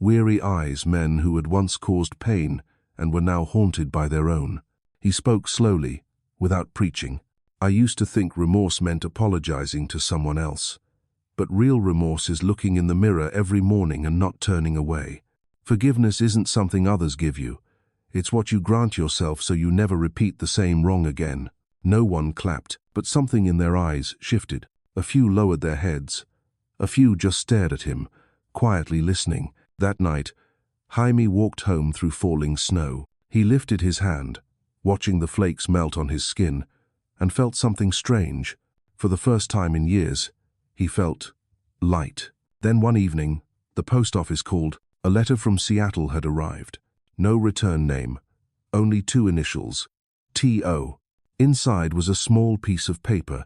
weary eyes, men who had once caused pain and were now haunted by their own. He spoke slowly, without preaching. "I used to think remorse meant apologizing to someone else. But real remorse is looking in the mirror every morning and not turning away. Forgiveness isn't something others give you. It's what you grant yourself so you never repeat the same wrong again." No one clapped, but something in their eyes shifted. A few lowered their heads. A few just stared at him, quietly listening. That night, Jaime walked home through falling snow. He lifted his hand, watching the flakes melt on his skin, and felt something strange. For the first time in years, he felt light. Then one evening, the post office called. A letter from Seattle had arrived. No return name, only 2 initials, T.O. Inside was a small piece of paper,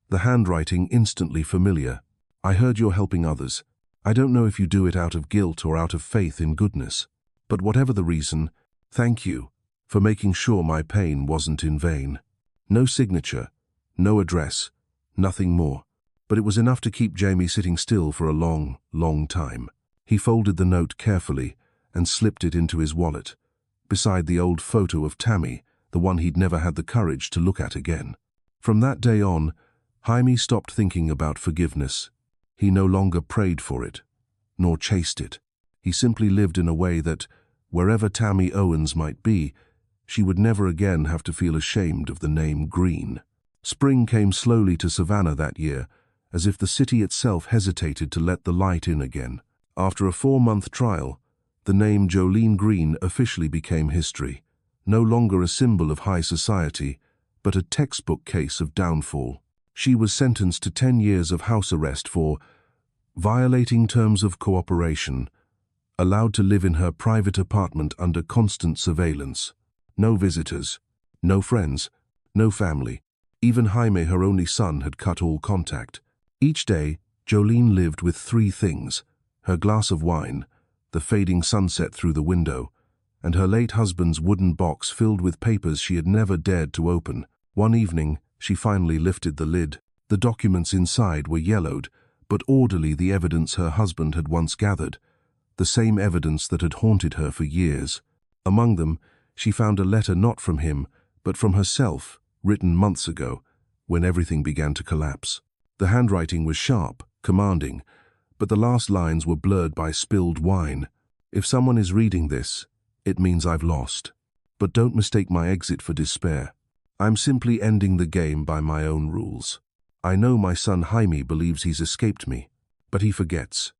the handwriting instantly familiar. "I heard you're helping others. I don't know if you do it out of guilt or out of faith in goodness. But whatever the reason, thank you. for making sure my pain wasn't in vain. No signature, no address, nothing more. But it was enough to keep Jamie sitting still for a long, long time. He folded the note carefully and slipped it into his wallet, beside the old photo of Tammy, the one he'd never had the courage to look at again. From that day on, Jaime stopped thinking about forgiveness. He no longer prayed for it, nor chased it. He simply lived in a way that, wherever Tammy Owens might be, she would never again have to feel ashamed of the name Green. Spring came slowly to Savannah that year, as if the city itself hesitated to let the light in again. After a 4-month trial, the name Jolene Green officially became history, no longer a symbol of high society, but a textbook case of downfall. She was sentenced to 10 years of house arrest for violating terms of cooperation, allowed to live in her private apartment under constant surveillance. No visitors, no friends, no family. Even Jaime, her only son, had cut all contact. Each day, Jolene lived with 3 things: her glass of wine, the fading sunset through the window, and her late husband's wooden box filled with papers she had never dared to open. One evening, she finally lifted the lid. The documents inside were yellowed, but orderly, the evidence her husband had once gathered, the same evidence that had haunted her for years. Among them, she found a letter not from him, but from herself, written months ago, when everything began to collapse. The handwriting was sharp, commanding, but the last lines were blurred by spilled wine. If someone is reading this, it means I've lost. But don't mistake my exit for despair. I'm simply ending the game by my own rules. I know my son Jaime believes he's escaped me, but he forgets.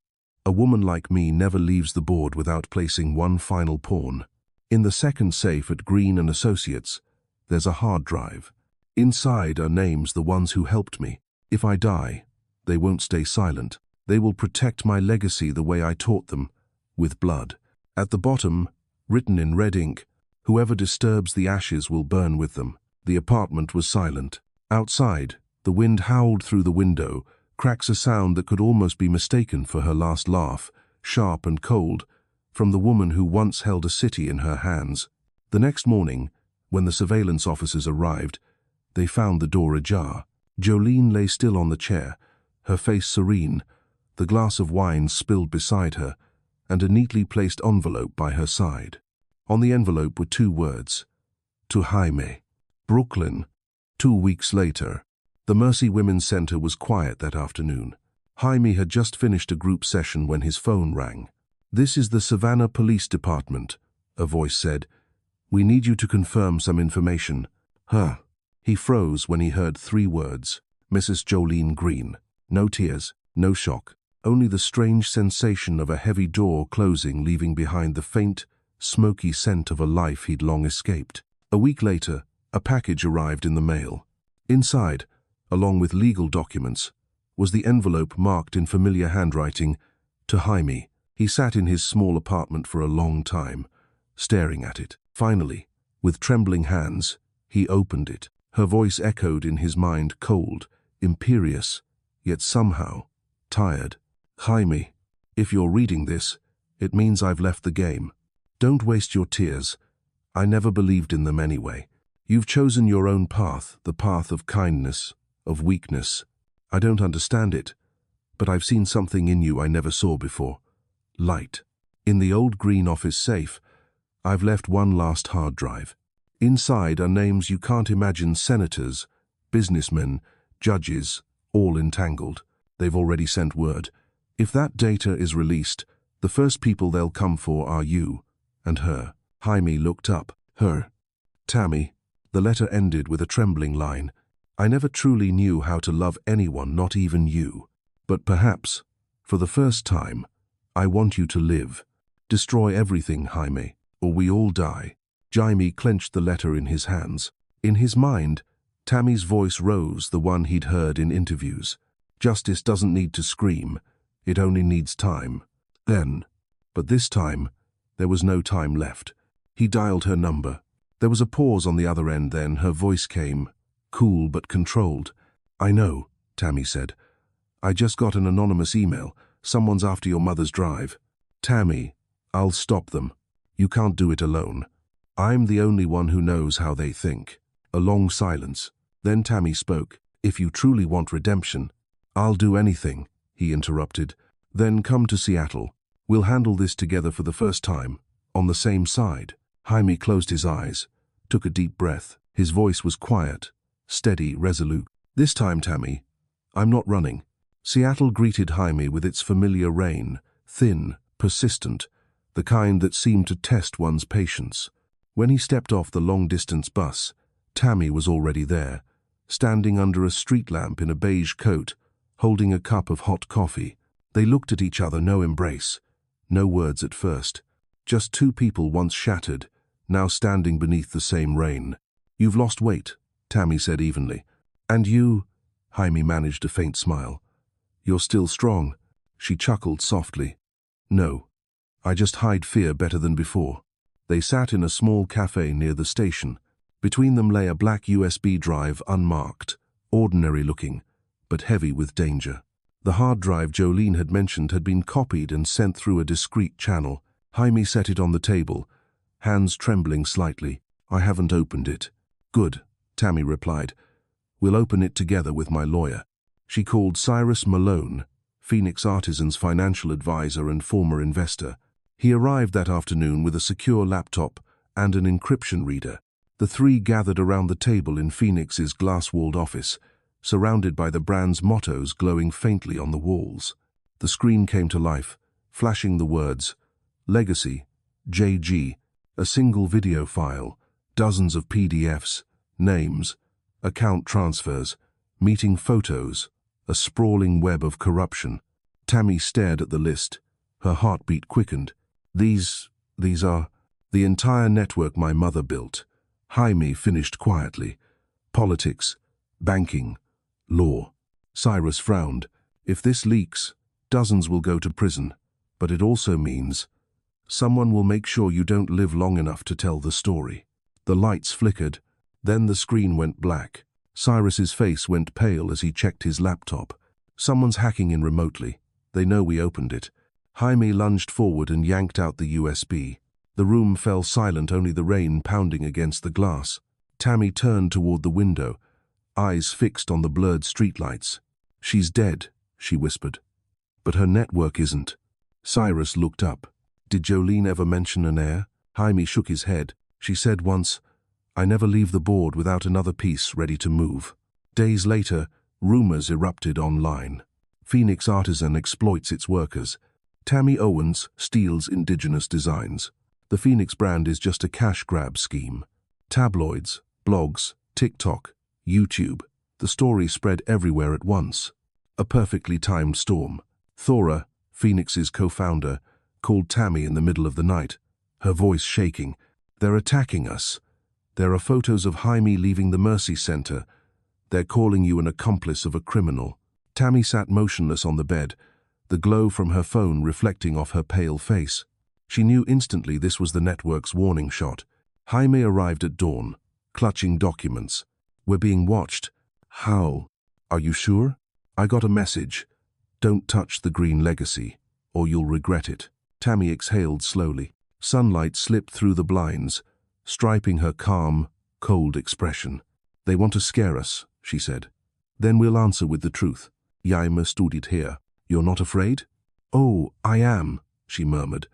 A woman like me never leaves the board without placing one final pawn. In the second safe at Green & Associates, there's a hard drive. Inside are names, the ones who helped me. If I die, they won't stay silent. They will protect my legacy the way I taught them, with blood. At the bottom, written in red ink, whoever disturbs the ashes will burn with them. The apartment was silent. Outside, the wind howled through the window, cracks a sound that could almost be mistaken for her last laugh, sharp and cold, from the woman who once held a city in her hands. The next morning, when the surveillance officers arrived, they found the door ajar. Jolene lay still on the chair, her face serene, the glass of wine spilled beside her, and a neatly placed envelope by her side. On the envelope were 2 words: to Jaime. Brooklyn. 2 weeks later. The Mercy Women's Center was quiet that afternoon. Jaime had just finished a group session when his phone rang. "This is the Savannah Police Department," a voice said. "We need you to confirm some information." Huh. He froze when he heard 3 words. Mrs. Jolene Green. No tears, no shock, only the strange sensation of a heavy door closing, leaving behind the faint, smoky scent of a life he'd long escaped. A week later, a package arrived in the mail. Inside, along with legal documents, was the envelope marked in familiar handwriting, to Jaime. He sat in his small apartment for a long time, staring at it. Finally, with trembling hands, he opened it. Her voice echoed in his mind, cold, imperious, yet somehow tired. "Jaime, if you're reading this, it means I've left the game. Don't waste your tears. I never believed in them anyway. You've chosen your own path, the path of kindness, of weakness. I don't understand it, but I've seen something in you I never saw before. Light. In the old Green office safe, I've left one last hard drive. Inside are names you can't imagine: senators, businessmen, judges, all entangled. They've already sent word. If that data is released, the first people they'll come for are you and her." Jaime looked up. "Her. Tammy." The letter ended with a trembling line. "I never truly knew how to love anyone, not even you. But perhaps, for the first time, I want you to live. Destroy everything, Jaime, or we all die." Jaime clenched the letter in his hands. In his mind, Tammy's voice rose, the one he'd heard in interviews. "Justice doesn't need to scream. It only needs time." But this time, there was no time left. He dialed her number. There was a pause on the other end, then her voice came, cool but controlled. "I know," Tammy said. "I just got an anonymous email. Someone's after your mother's drive." "Tammy, I'll stop them. You can't do it alone." I'm the only one who knows how they think. A long silence. Then Tammy spoke. If you truly want redemption, I'll do anything, he interrupted. Then come to Seattle. We'll handle this together for the first time, on the same side. Jaime closed his eyes, took a deep breath. His voice was quiet, steady, resolute. This time, Tammy, I'm not running. Seattle greeted Jaime with its familiar rain, thin, persistent, the kind that seemed to test one's patience. When he stepped off the long-distance bus, Tammy was already there, standing under a street lamp in a beige coat, holding a cup of hot coffee. They looked at each other, no embrace, no words at first. Just two people once shattered, now standing beneath the same rain. You've lost weight, Tammy said evenly. And you? Jaime managed a faint smile. You're still strong. She chuckled softly. No, I just hide fear better than before. They sat in a small cafe near the station. Between them lay a black USB drive, unmarked, ordinary-looking, but heavy with danger. The hard drive Jolene had mentioned had been copied and sent through a discreet channel. Jaime set it on the table, hands trembling slightly. I haven't opened it. Good, Tammy replied. We'll open it together with my lawyer. She called Cyrus Malone, Phoenix Artisan's financial advisor and former investor. He arrived that afternoon with a secure laptop and an encryption reader. The three gathered around the table in Phoenix's glass-walled office, surrounded by the brand's mottos glowing faintly on the walls. The screen came to life, flashing the words, Legacy, JG, a single video file, dozens of PDFs, names, account transfers, meeting photos, a sprawling web of corruption. Tammy stared at the list. Her heartbeat quickened. These are the entire network my mother built. Jaime finished quietly. Politics, banking, law. Cyrus frowned. If this leaks, dozens will go to prison. But it also means someone will make sure you don't live long enough to tell the story. The lights flickered. Then the screen went black. Cyrus's face went pale as he checked his laptop. Someone's hacking in remotely. They know we opened it. Jaime lunged forward and yanked out the USB. The room fell silent, only the rain pounding against the glass. Tammy turned toward the window, eyes fixed on the blurred streetlights. She's dead, she whispered. But her network isn't. Cyrus looked up. Did Jolene ever mention an heir? Jaime shook his head. She said once, I never leave the board without another piece ready to move. Days later, rumors erupted online. Phoenix Artisan exploits its workers. Tammy Owens steals indigenous designs. The Phoenix brand is just a cash grab scheme. Tabloids, blogs, TikTok, YouTube. The story spread everywhere at once. A perfectly timed storm. Thora, Phoenix's co-founder, called Tammy in the middle of the night, her voice shaking. They're attacking us. There are photos of Jaime leaving the Mercy Center. They're calling you an accomplice of a criminal. Tammy sat motionless on the bed, the glow from her phone reflecting off her pale face. She knew instantly this was the network's warning shot. Jaime arrived at dawn, clutching documents. We're being watched. How? Are you sure? I got a message. Don't touch the green legacy, or you'll regret it. Tammy exhaled slowly. Sunlight slipped through the blinds, striping her calm, cold expression. They want to scare us, she said. Then we'll answer with the truth. Jaime stood here. You're not afraid? Oh, I am, she murmured.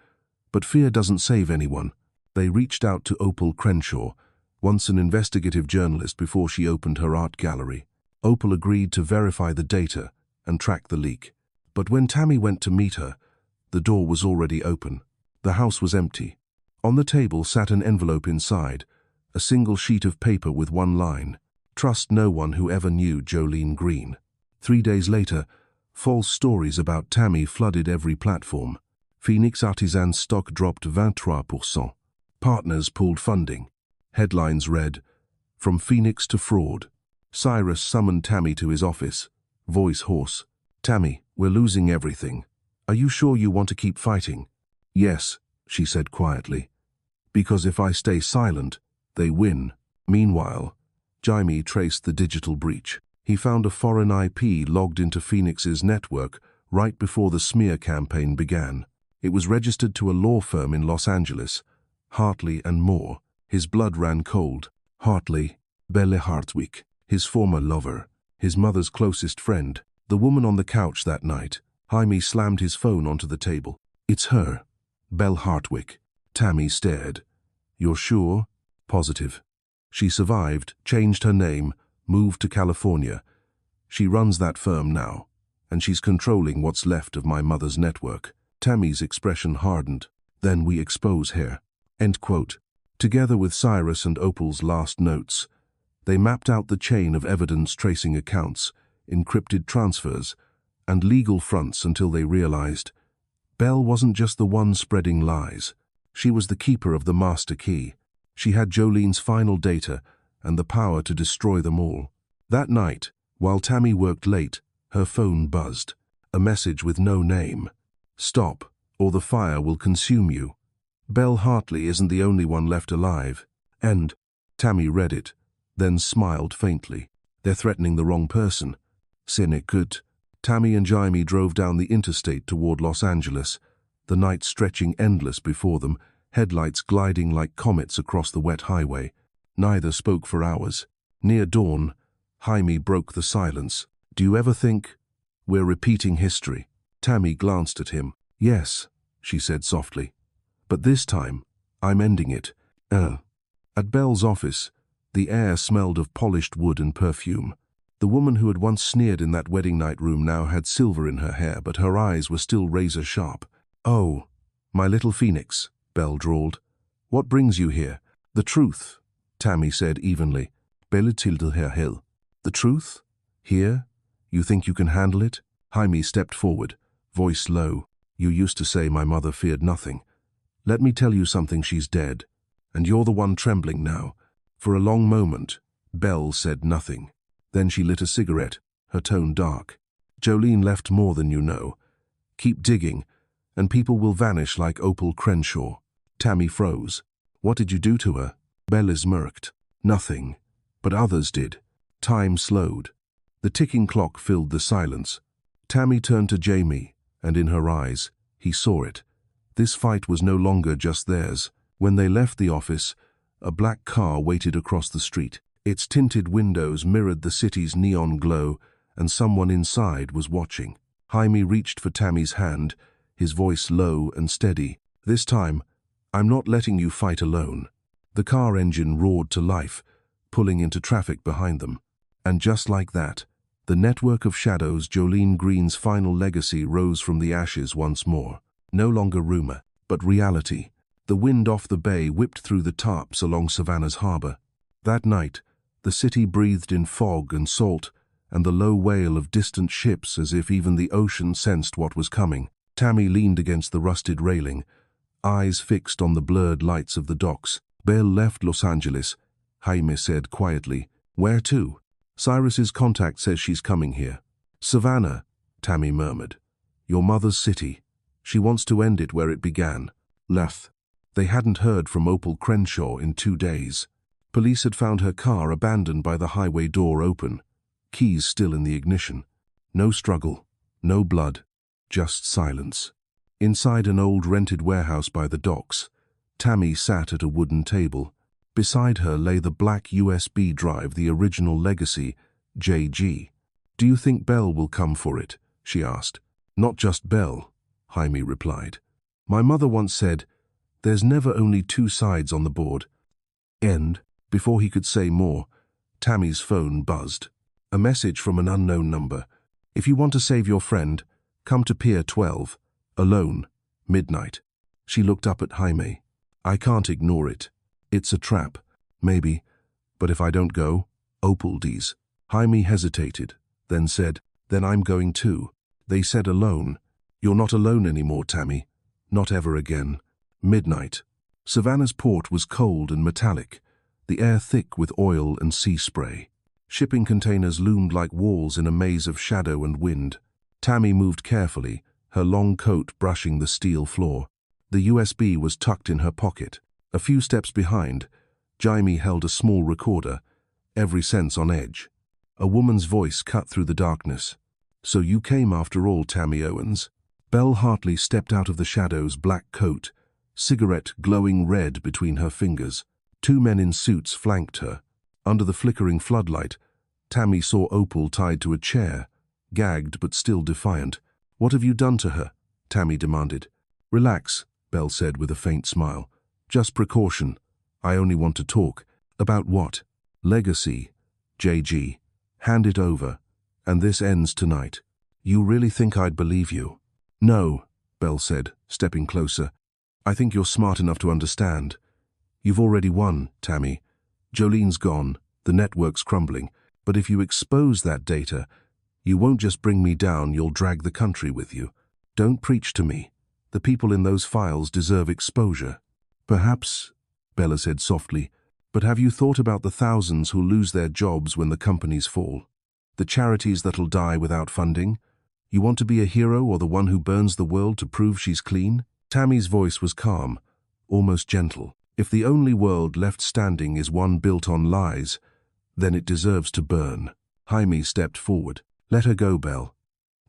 But fear doesn't save anyone. They reached out to Opal Crenshaw, once an investigative journalist before she opened her art gallery. Opal agreed to verify the data and track the leak. But when Tammy went to meet her, the door was already open. The house was empty. On the table sat an envelope inside, a single sheet of paper with one line. Trust no one who ever knew Jolene Green. 3 days later, false stories about Tammy flooded every platform. Phoenix Artisan's stock dropped 23%. Partners pulled funding. Headlines read, From Phoenix to Fraud. Cyrus summoned Tammy to his office, voice hoarse. Tammy, we're losing everything. Are you sure you want to keep fighting? Yes, she said quietly. Because if I stay silent, they win. Meanwhile, Jaime traced the digital breach. He found a foreign IP logged into Phoenix's network right before the smear campaign began. It was registered to a law firm in Los Angeles, Hartley and Moore. His blood ran cold. Hartley, Belle Hartwig, his former lover, his mother's closest friend, the woman on the couch that night. Jaime slammed his phone onto the table. It's her. Belle Hartwig. Tammy stared. You're sure? Positive. She survived, changed her name, moved to California. She runs that firm now, and she's controlling what's left of my mother's network. Tammy's expression hardened. Then we expose her. End quote. Together with Cyrus and Opal's last notes, they mapped out the chain of evidence tracing accounts, encrypted transfers, and legal fronts until they realized Belle wasn't just the one spreading lies. She was the keeper of the master key. She had Jolene's final data and the power to destroy them all. That night, while Tammy worked late, her phone buzzed. A message with no name. Stop, or the fire will consume you. Belle Hartley isn't the only one left alive. And Tammy read it, then smiled faintly. They're threatening the wrong person. Cynic good. Tammy and Jaime drove down the interstate toward Los Angeles, the night stretching endless before them, headlights gliding like comets across the wet highway. Neither spoke for hours. Near dawn, Jaime broke the silence. Do you ever think we're repeating history? Tammy glanced at him. Yes, she said softly. But this time, I'm ending it. At Belle's office, the air smelled of polished wood and perfume. The woman who had once sneered in that wedding night room now had silver in her hair, but her eyes were still razor sharp. Oh, my little phoenix, Belle drawled. What brings you here? The truth, Tammy said evenly. Belle tilde her hill. The truth? Here? You think you can handle it? Jaime stepped forward, voice low. You used to say my mother feared nothing. Let me tell you something, she's dead. And you're the one trembling now. For a long moment, Belle said nothing. Then she lit a cigarette, her tone dark. Jolene left more than you know. Keep digging, and people will vanish like Opal Crenshaw. Tammy froze. What did you do to her? Belle smirked. Nothing. But others did. Time slowed. The ticking clock filled the silence. Tammy turned to Jaime, and in her eyes, he saw it. This fight was no longer just theirs. When they left the office, a black car waited across the street. Its tinted windows mirrored the city's neon glow, and someone inside was watching. Jaime reached for Tammy's hand, his voice low and steady. This time, I'm not letting you fight alone. The car engine roared to life, pulling into traffic behind them. And just like that, the network of shadows, Jolene Green's final legacy, rose from the ashes once more. No longer rumor, but reality. The wind off the bay whipped through the tarps along Savannah's harbor. That night, the city breathed in fog and salt, and the low wail of distant ships as if even the ocean sensed what was coming. Tammy leaned against the rusted railing, eyes fixed on the blurred lights of the docks. Belle left Los Angeles, Jaime said quietly. Where to? Cyrus's contact says she's coming here. Savannah, Tammy murmured. Your mother's city. She wants to end it where it began. Latte. They hadn't heard from Opal Crenshaw in 2 days. Police had found her car abandoned by the highway door open, keys still in the ignition. No struggle, no blood, just silence. Inside an old rented warehouse by the docks, Tammy sat at a wooden table. Beside her lay the black USB drive, the original legacy, JG. Do you think Belle will come for it? She asked. Not just Belle, Jaime replied. My mother once said, there's never only 2 sides on the board. End. Before he could say more, Tammy's phone buzzed. A message from an unknown number. If you want to save your friend, come to Pier 12. Alone. Midnight. She looked up at Jaime. I can't ignore it. It's a trap. Maybe. But if I don't go, Opal does. Jaime hesitated, then said, then I'm going too. They said alone. You're not alone anymore, Tammy. Not ever again. Midnight. Savannah's port was cold and metallic, the air thick with oil and sea spray. Shipping containers loomed like walls in a maze of shadow and wind. Tammy moved carefully, her long coat brushing the steel floor. The USB was tucked in her pocket. A few steps behind, Jaime held a small recorder, every sense on edge. A woman's voice cut through the darkness. So you came after all, Tammy Owens. Belle Hartley stepped out of the shadows, black coat, cigarette glowing red between her fingers. Two men in suits flanked her. Under the flickering floodlight, Tammy saw Opal tied to a chair, gagged but still defiant. "What have you done to her?" Tammy demanded. "Relax," Belle said with a faint smile. "Just precaution. I only want to talk." "About what?" "Legacy. JG. Hand it over. And this ends tonight." "You really think I'd believe you?" "No," Belle said, stepping closer. "I think you're smart enough to understand. You've already won, Tammy. Jolene's gone, the network's crumbling. But if you expose that data, you won't just bring me down, you'll drag the country with you. Don't preach to me. The people in those files deserve exposure." "Perhaps," Bella said softly, "but have you thought about the thousands who lose their jobs when the companies fall? The charities that'll die without funding? You want to be a hero or the one who burns the world to prove she's clean?" Tammy's voice was calm, almost gentle. "If the only world left standing is one built on lies, then it deserves to burn." Jaime stepped forward. "Let her go, Belle.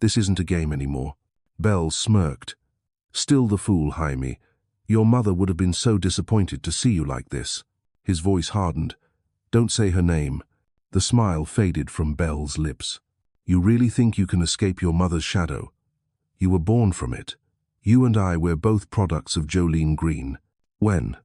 This isn't a game anymore." Belle smirked. "Still the fool, Jaime. Your mother would have been so disappointed to see you like this." His voice hardened. "Don't say her name." The smile faded from Belle's lips. "You really think you can escape your mother's shadow? You were born from it. You and I were both products of Jolene Green." "When?"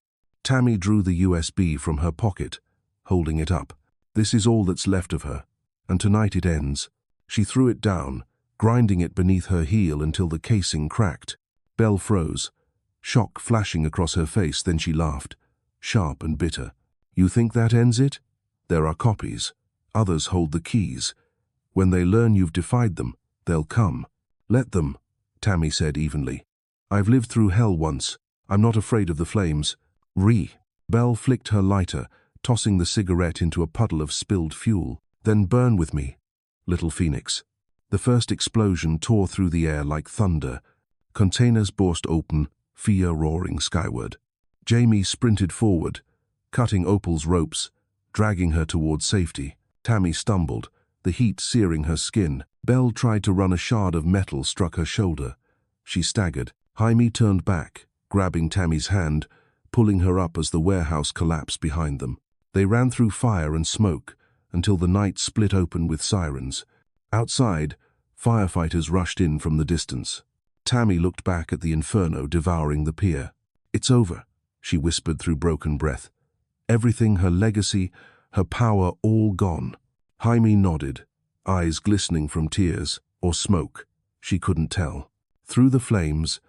Tammy drew the USB from her pocket, holding it up. "This is all that's left of her, and tonight it ends." She threw it down, grinding it beneath her heel until the casing cracked. Belle froze, shock flashing across her face, then she laughed, sharp and bitter. "You think that ends it? There are copies. Others hold the keys. When they learn you've defied them, they'll come." "Let them," Tammy said evenly. "I've lived through hell once. I'm not afraid of the flames." Belle flicked her lighter, tossing the cigarette into a puddle of spilled fuel. "Then burn with me, little phoenix." The first explosion tore through the air like thunder. Containers burst open, fear roaring skyward. Jamie sprinted forward, cutting Opal's ropes, dragging her toward safety. Tammy stumbled, the heat searing her skin. Belle tried to run. A shard of metal struck her shoulder. She staggered. Jaime turned back, grabbing Tammy's hand, pulling her up as the warehouse collapsed behind them. They ran through fire and smoke until the night split open with sirens. Outside, firefighters rushed in from the distance. Tammy looked back at the inferno devouring the pier. "It's over," she whispered through broken breath. "Everything, her legacy, her power, all gone." Jaime nodded, eyes glistening from tears or smoke. She couldn't tell. Through the flames,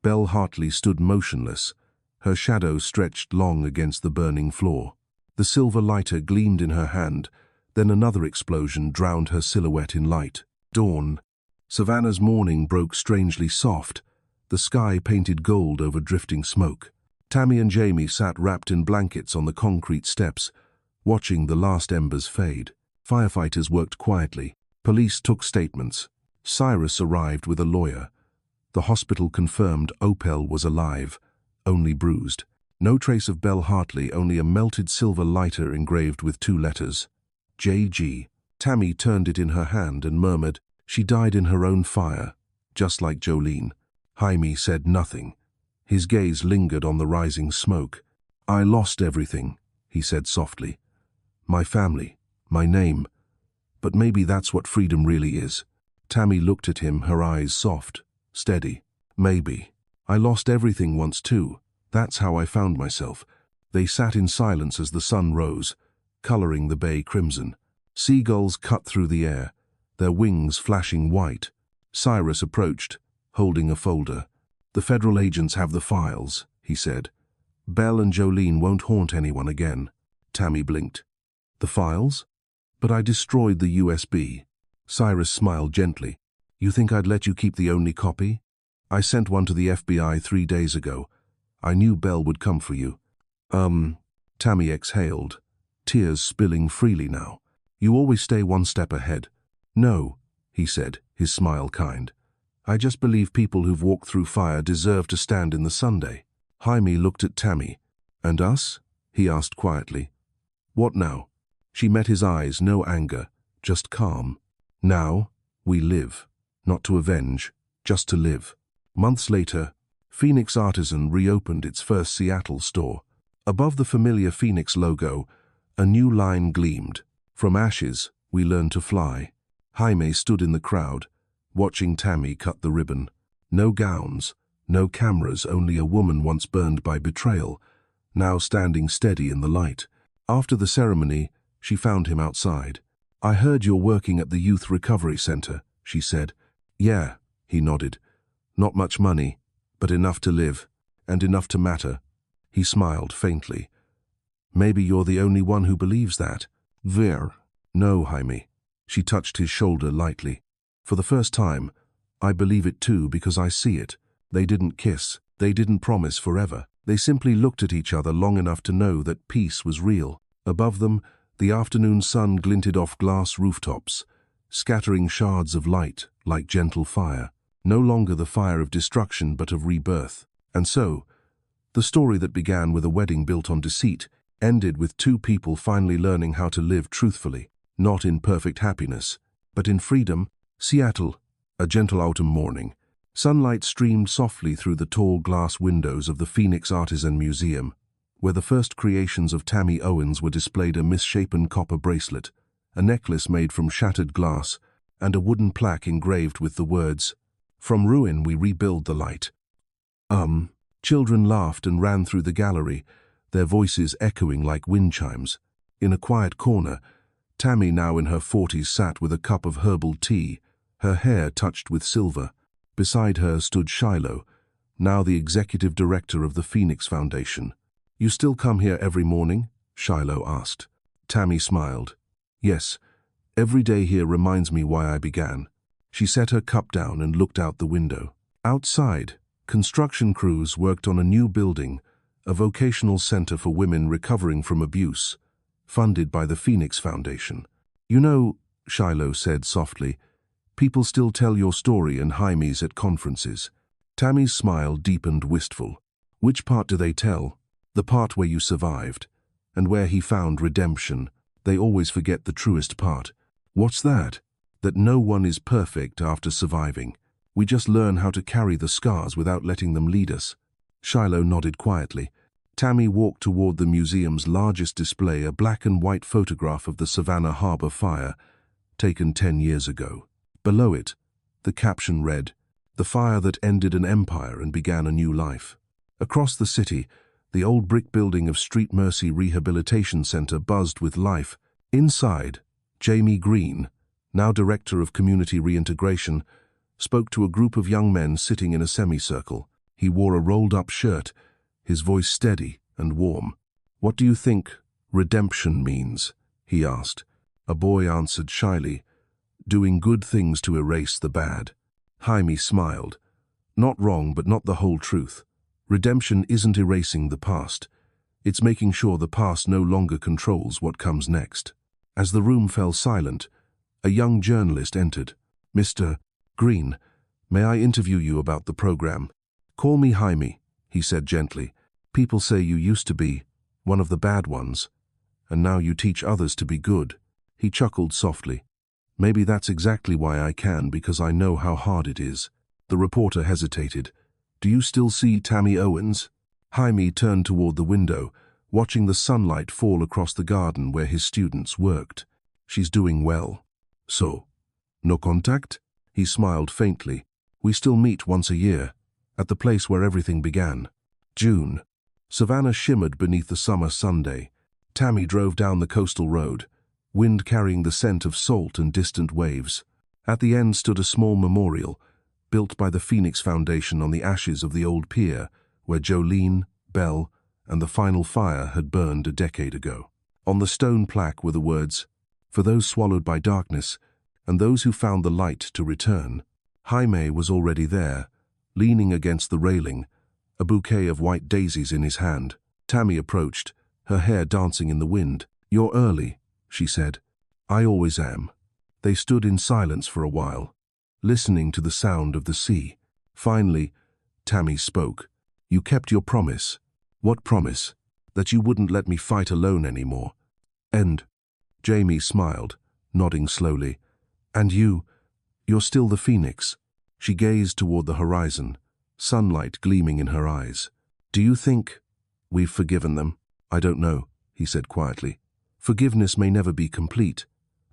Belle Hartley stood motionless, her shadow stretched long against the burning floor. The silver lighter gleamed in her hand, then another explosion drowned her silhouette in light. Dawn. Savannah's morning broke strangely soft, the sky painted gold over drifting smoke. Tammy and Jamie sat wrapped in blankets on the concrete steps, watching the last embers fade. Firefighters worked quietly. Police took statements. Cyrus arrived with a lawyer. The hospital confirmed Opal was alive, only bruised. No trace of Belle Hartley, only a melted silver lighter engraved with 2 letters. JG. Tammy turned it in her hand and murmured, "She died in her own fire, just like Jolene." Jaime said nothing. His gaze lingered on the rising smoke. "I lost everything," he said softly. "My family, my name. But maybe that's what freedom really is." Tammy looked at him, her eyes soft, steady. "Maybe. I lost everything once too. That's how I found myself." They sat in silence as the sun rose, coloring the bay crimson. Seagulls cut through the air, their wings flashing white. Cyrus approached, holding a folder. "The federal agents have the files," he said. "Belle and Jolene won't haunt anyone again." Tammy blinked. "The files? But I destroyed the USB." Cyrus smiled gently. "You think I'd let you keep the only copy? I sent one to the FBI 3 days ago. I knew Belle would come for you." Tammy exhaled, tears spilling freely now. "You always stay one step ahead." "No," he said, his smile kind. "I just believe people who've walked through fire deserve to stand in the sunday." Jaime looked at Tammy. "And us?" he asked quietly. "What now?" She met his eyes, no anger, just calm. "Now, we live. Not to avenge, just to live." Months later, Phoenix Artisan reopened its first Seattle store. Above the familiar Phoenix logo, a new line gleamed. From ashes, we learn to fly. Jaime stood in the crowd, watching Tammy cut the ribbon. No gowns, no cameras, only a woman once burned by betrayal, now standing steady in the light. After the ceremony, she found him outside. "I heard you're working at the Youth Recovery Center," she said. "Yeah," he nodded. "Not much money, but enough to live, and enough to matter." He smiled faintly. "Maybe you're the only one who believes that." "Ver." "No, Jaime." She touched his shoulder lightly. "For the first time, I believe it too because I see it." They didn't kiss. They didn't promise forever. They simply looked at each other long enough to know that peace was real. Above them, the afternoon sun glinted off glass rooftops, scattering shards of light like gentle fire. No longer the fire of destruction but of rebirth. And so, the story that began with a wedding built on deceit ended with two people finally learning how to live truthfully, not in perfect happiness, but in freedom. Seattle, a gentle autumn morning. Sunlight streamed softly through the tall glass windows of the Phoenix Artisan Museum, where the first creations of Tammy Owens were displayed: a misshapen copper bracelet, a necklace made from shattered glass, and a wooden plaque engraved with the words, "From ruin we rebuild the light." Children laughed and ran through the gallery, their voices echoing like wind chimes. In a quiet corner, Tammy, now in her 40s, sat with a cup of herbal tea, her hair touched with silver. Beside her stood Shiloh, now the executive director of the Phoenix Foundation. "You still come here every morning?" Shiloh asked. Tammy smiled. "Yes, every day here reminds me why I began." She set her cup down and looked out the window. Outside, construction crews worked on a new building, a vocational center for women recovering from abuse, funded by the Phoenix Foundation. "You know," Shiloh said softly, "people still tell your story and Jaime's at conferences." Tammy's smile deepened wistful. "Which part do they tell?" "The part where you survived, and where he found redemption. They always forget the truest part." "What's that?" "That no one is perfect after surviving. We just learn how to carry the scars without letting them lead us." Shiloh nodded quietly. Tammy walked toward the museum's largest display, a black and white photograph of the Savannah Harbor fire, taken 10 years ago. Below it, the caption read, "The fire that ended an empire and began a new life." Across the city, the old brick building of Street Mercy Rehabilitation Center buzzed with life. Inside, Jamie Green, now director of community reintegration, spoke to a group of young men sitting in a semicircle. He wore a rolled-up shirt, his voice steady and warm. "What do you think redemption means?" he asked. A boy answered shyly, "Doing good things to erase the bad." Jaime smiled. "Not wrong, but not the whole truth. Redemption isn't erasing the past. It's making sure the past no longer controls what comes next." As the room fell silent, a young journalist entered. "Mr. Green, may I interview you about the program?" "Call me Jaime," he said gently. "People say you used to be one of the bad ones, and now you teach others to be good." He chuckled softly. "Maybe that's exactly why I can, because I know how hard it is." The reporter hesitated. "Do you still see Tammy Owens?" Jaime turned toward the window, watching the sunlight fall across the garden where his students worked. "She's doing well." "So, no contact?" He smiled faintly. "We still meet once a year, at the place where everything began." June. Savannah shimmered beneath the summer Sunday. Tammy drove down the coastal road, wind carrying the scent of salt and distant waves. At the end stood a small memorial, built by the Phoenix Foundation on the ashes of the old pier, where Jolene, Belle, and the final fire had burned a decade ago. On the stone plaque were the words, "For those swallowed by darkness, and those who found the light to return." Jaime was already there, leaning against the railing, a bouquet of white daisies in his hand. Tammy approached, her hair dancing in the wind. "You're early," she said. "I always am." They stood in silence for a while, listening to the sound of the sea. Finally, Tammy spoke. "You kept your promise." "What promise?" "That you wouldn't let me fight alone anymore." "And?" Jamie smiled, nodding slowly. "And you're still the Phoenix." She gazed toward the horizon, sunlight gleaming in her eyes. "Do you think we've forgiven them?" I don't know, he said quietly. Forgiveness may never be complete,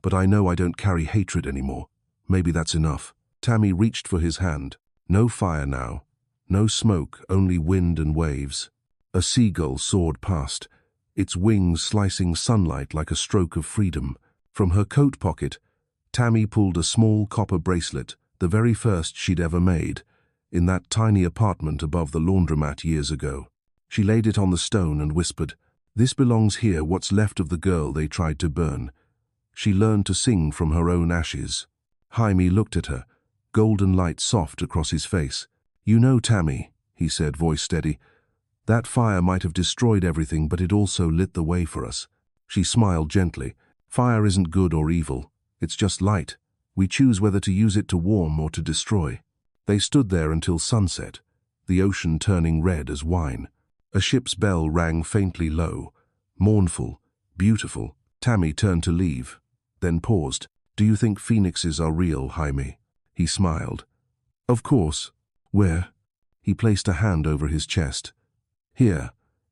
but I know I don't carry hatred anymore. Maybe that's enough. Tammy reached for his hand. No fire now. No smoke, only wind and waves. A seagull soared past, its wings slicing sunlight like a stroke of freedom. From her coat pocket, Tammy pulled a small copper bracelet, the very first she'd ever made, in that tiny apartment above the laundromat years ago. She laid it on the stone and whispered, "This belongs here, what's left of the girl they tried to burn." She learned to sing from her own ashes. Jaime looked at her, golden light soft across his face. "You know, Tammy," he said, voice steady, "that fire might have destroyed everything, but it also lit the way for us." She smiled gently. "Fire isn't good or evil. It's just light. We choose whether to use it to warm or to destroy." They stood there until sunset, the ocean turning red as wine. A ship's bell rang faintly low, mournful, beautiful. Tammy turned to leave, then paused. "Do you think phoenixes are real, Jaime?" He smiled. "Of course." "Where?" He placed a hand over his chest. "Here,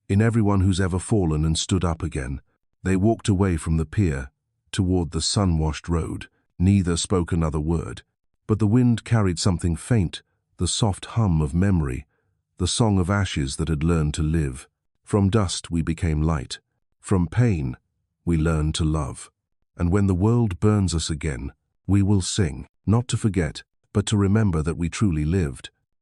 in everyone who's ever fallen and stood up again." They walked away from the pier, toward the sun-washed road. Neither spoke another word, but the wind carried something faint, the soft hum of memory, the song of ashes that had learned to live. From dust we became light. From pain we learned to love. And when the world burns us again, we will sing, not to forget, but to remember that we truly lived.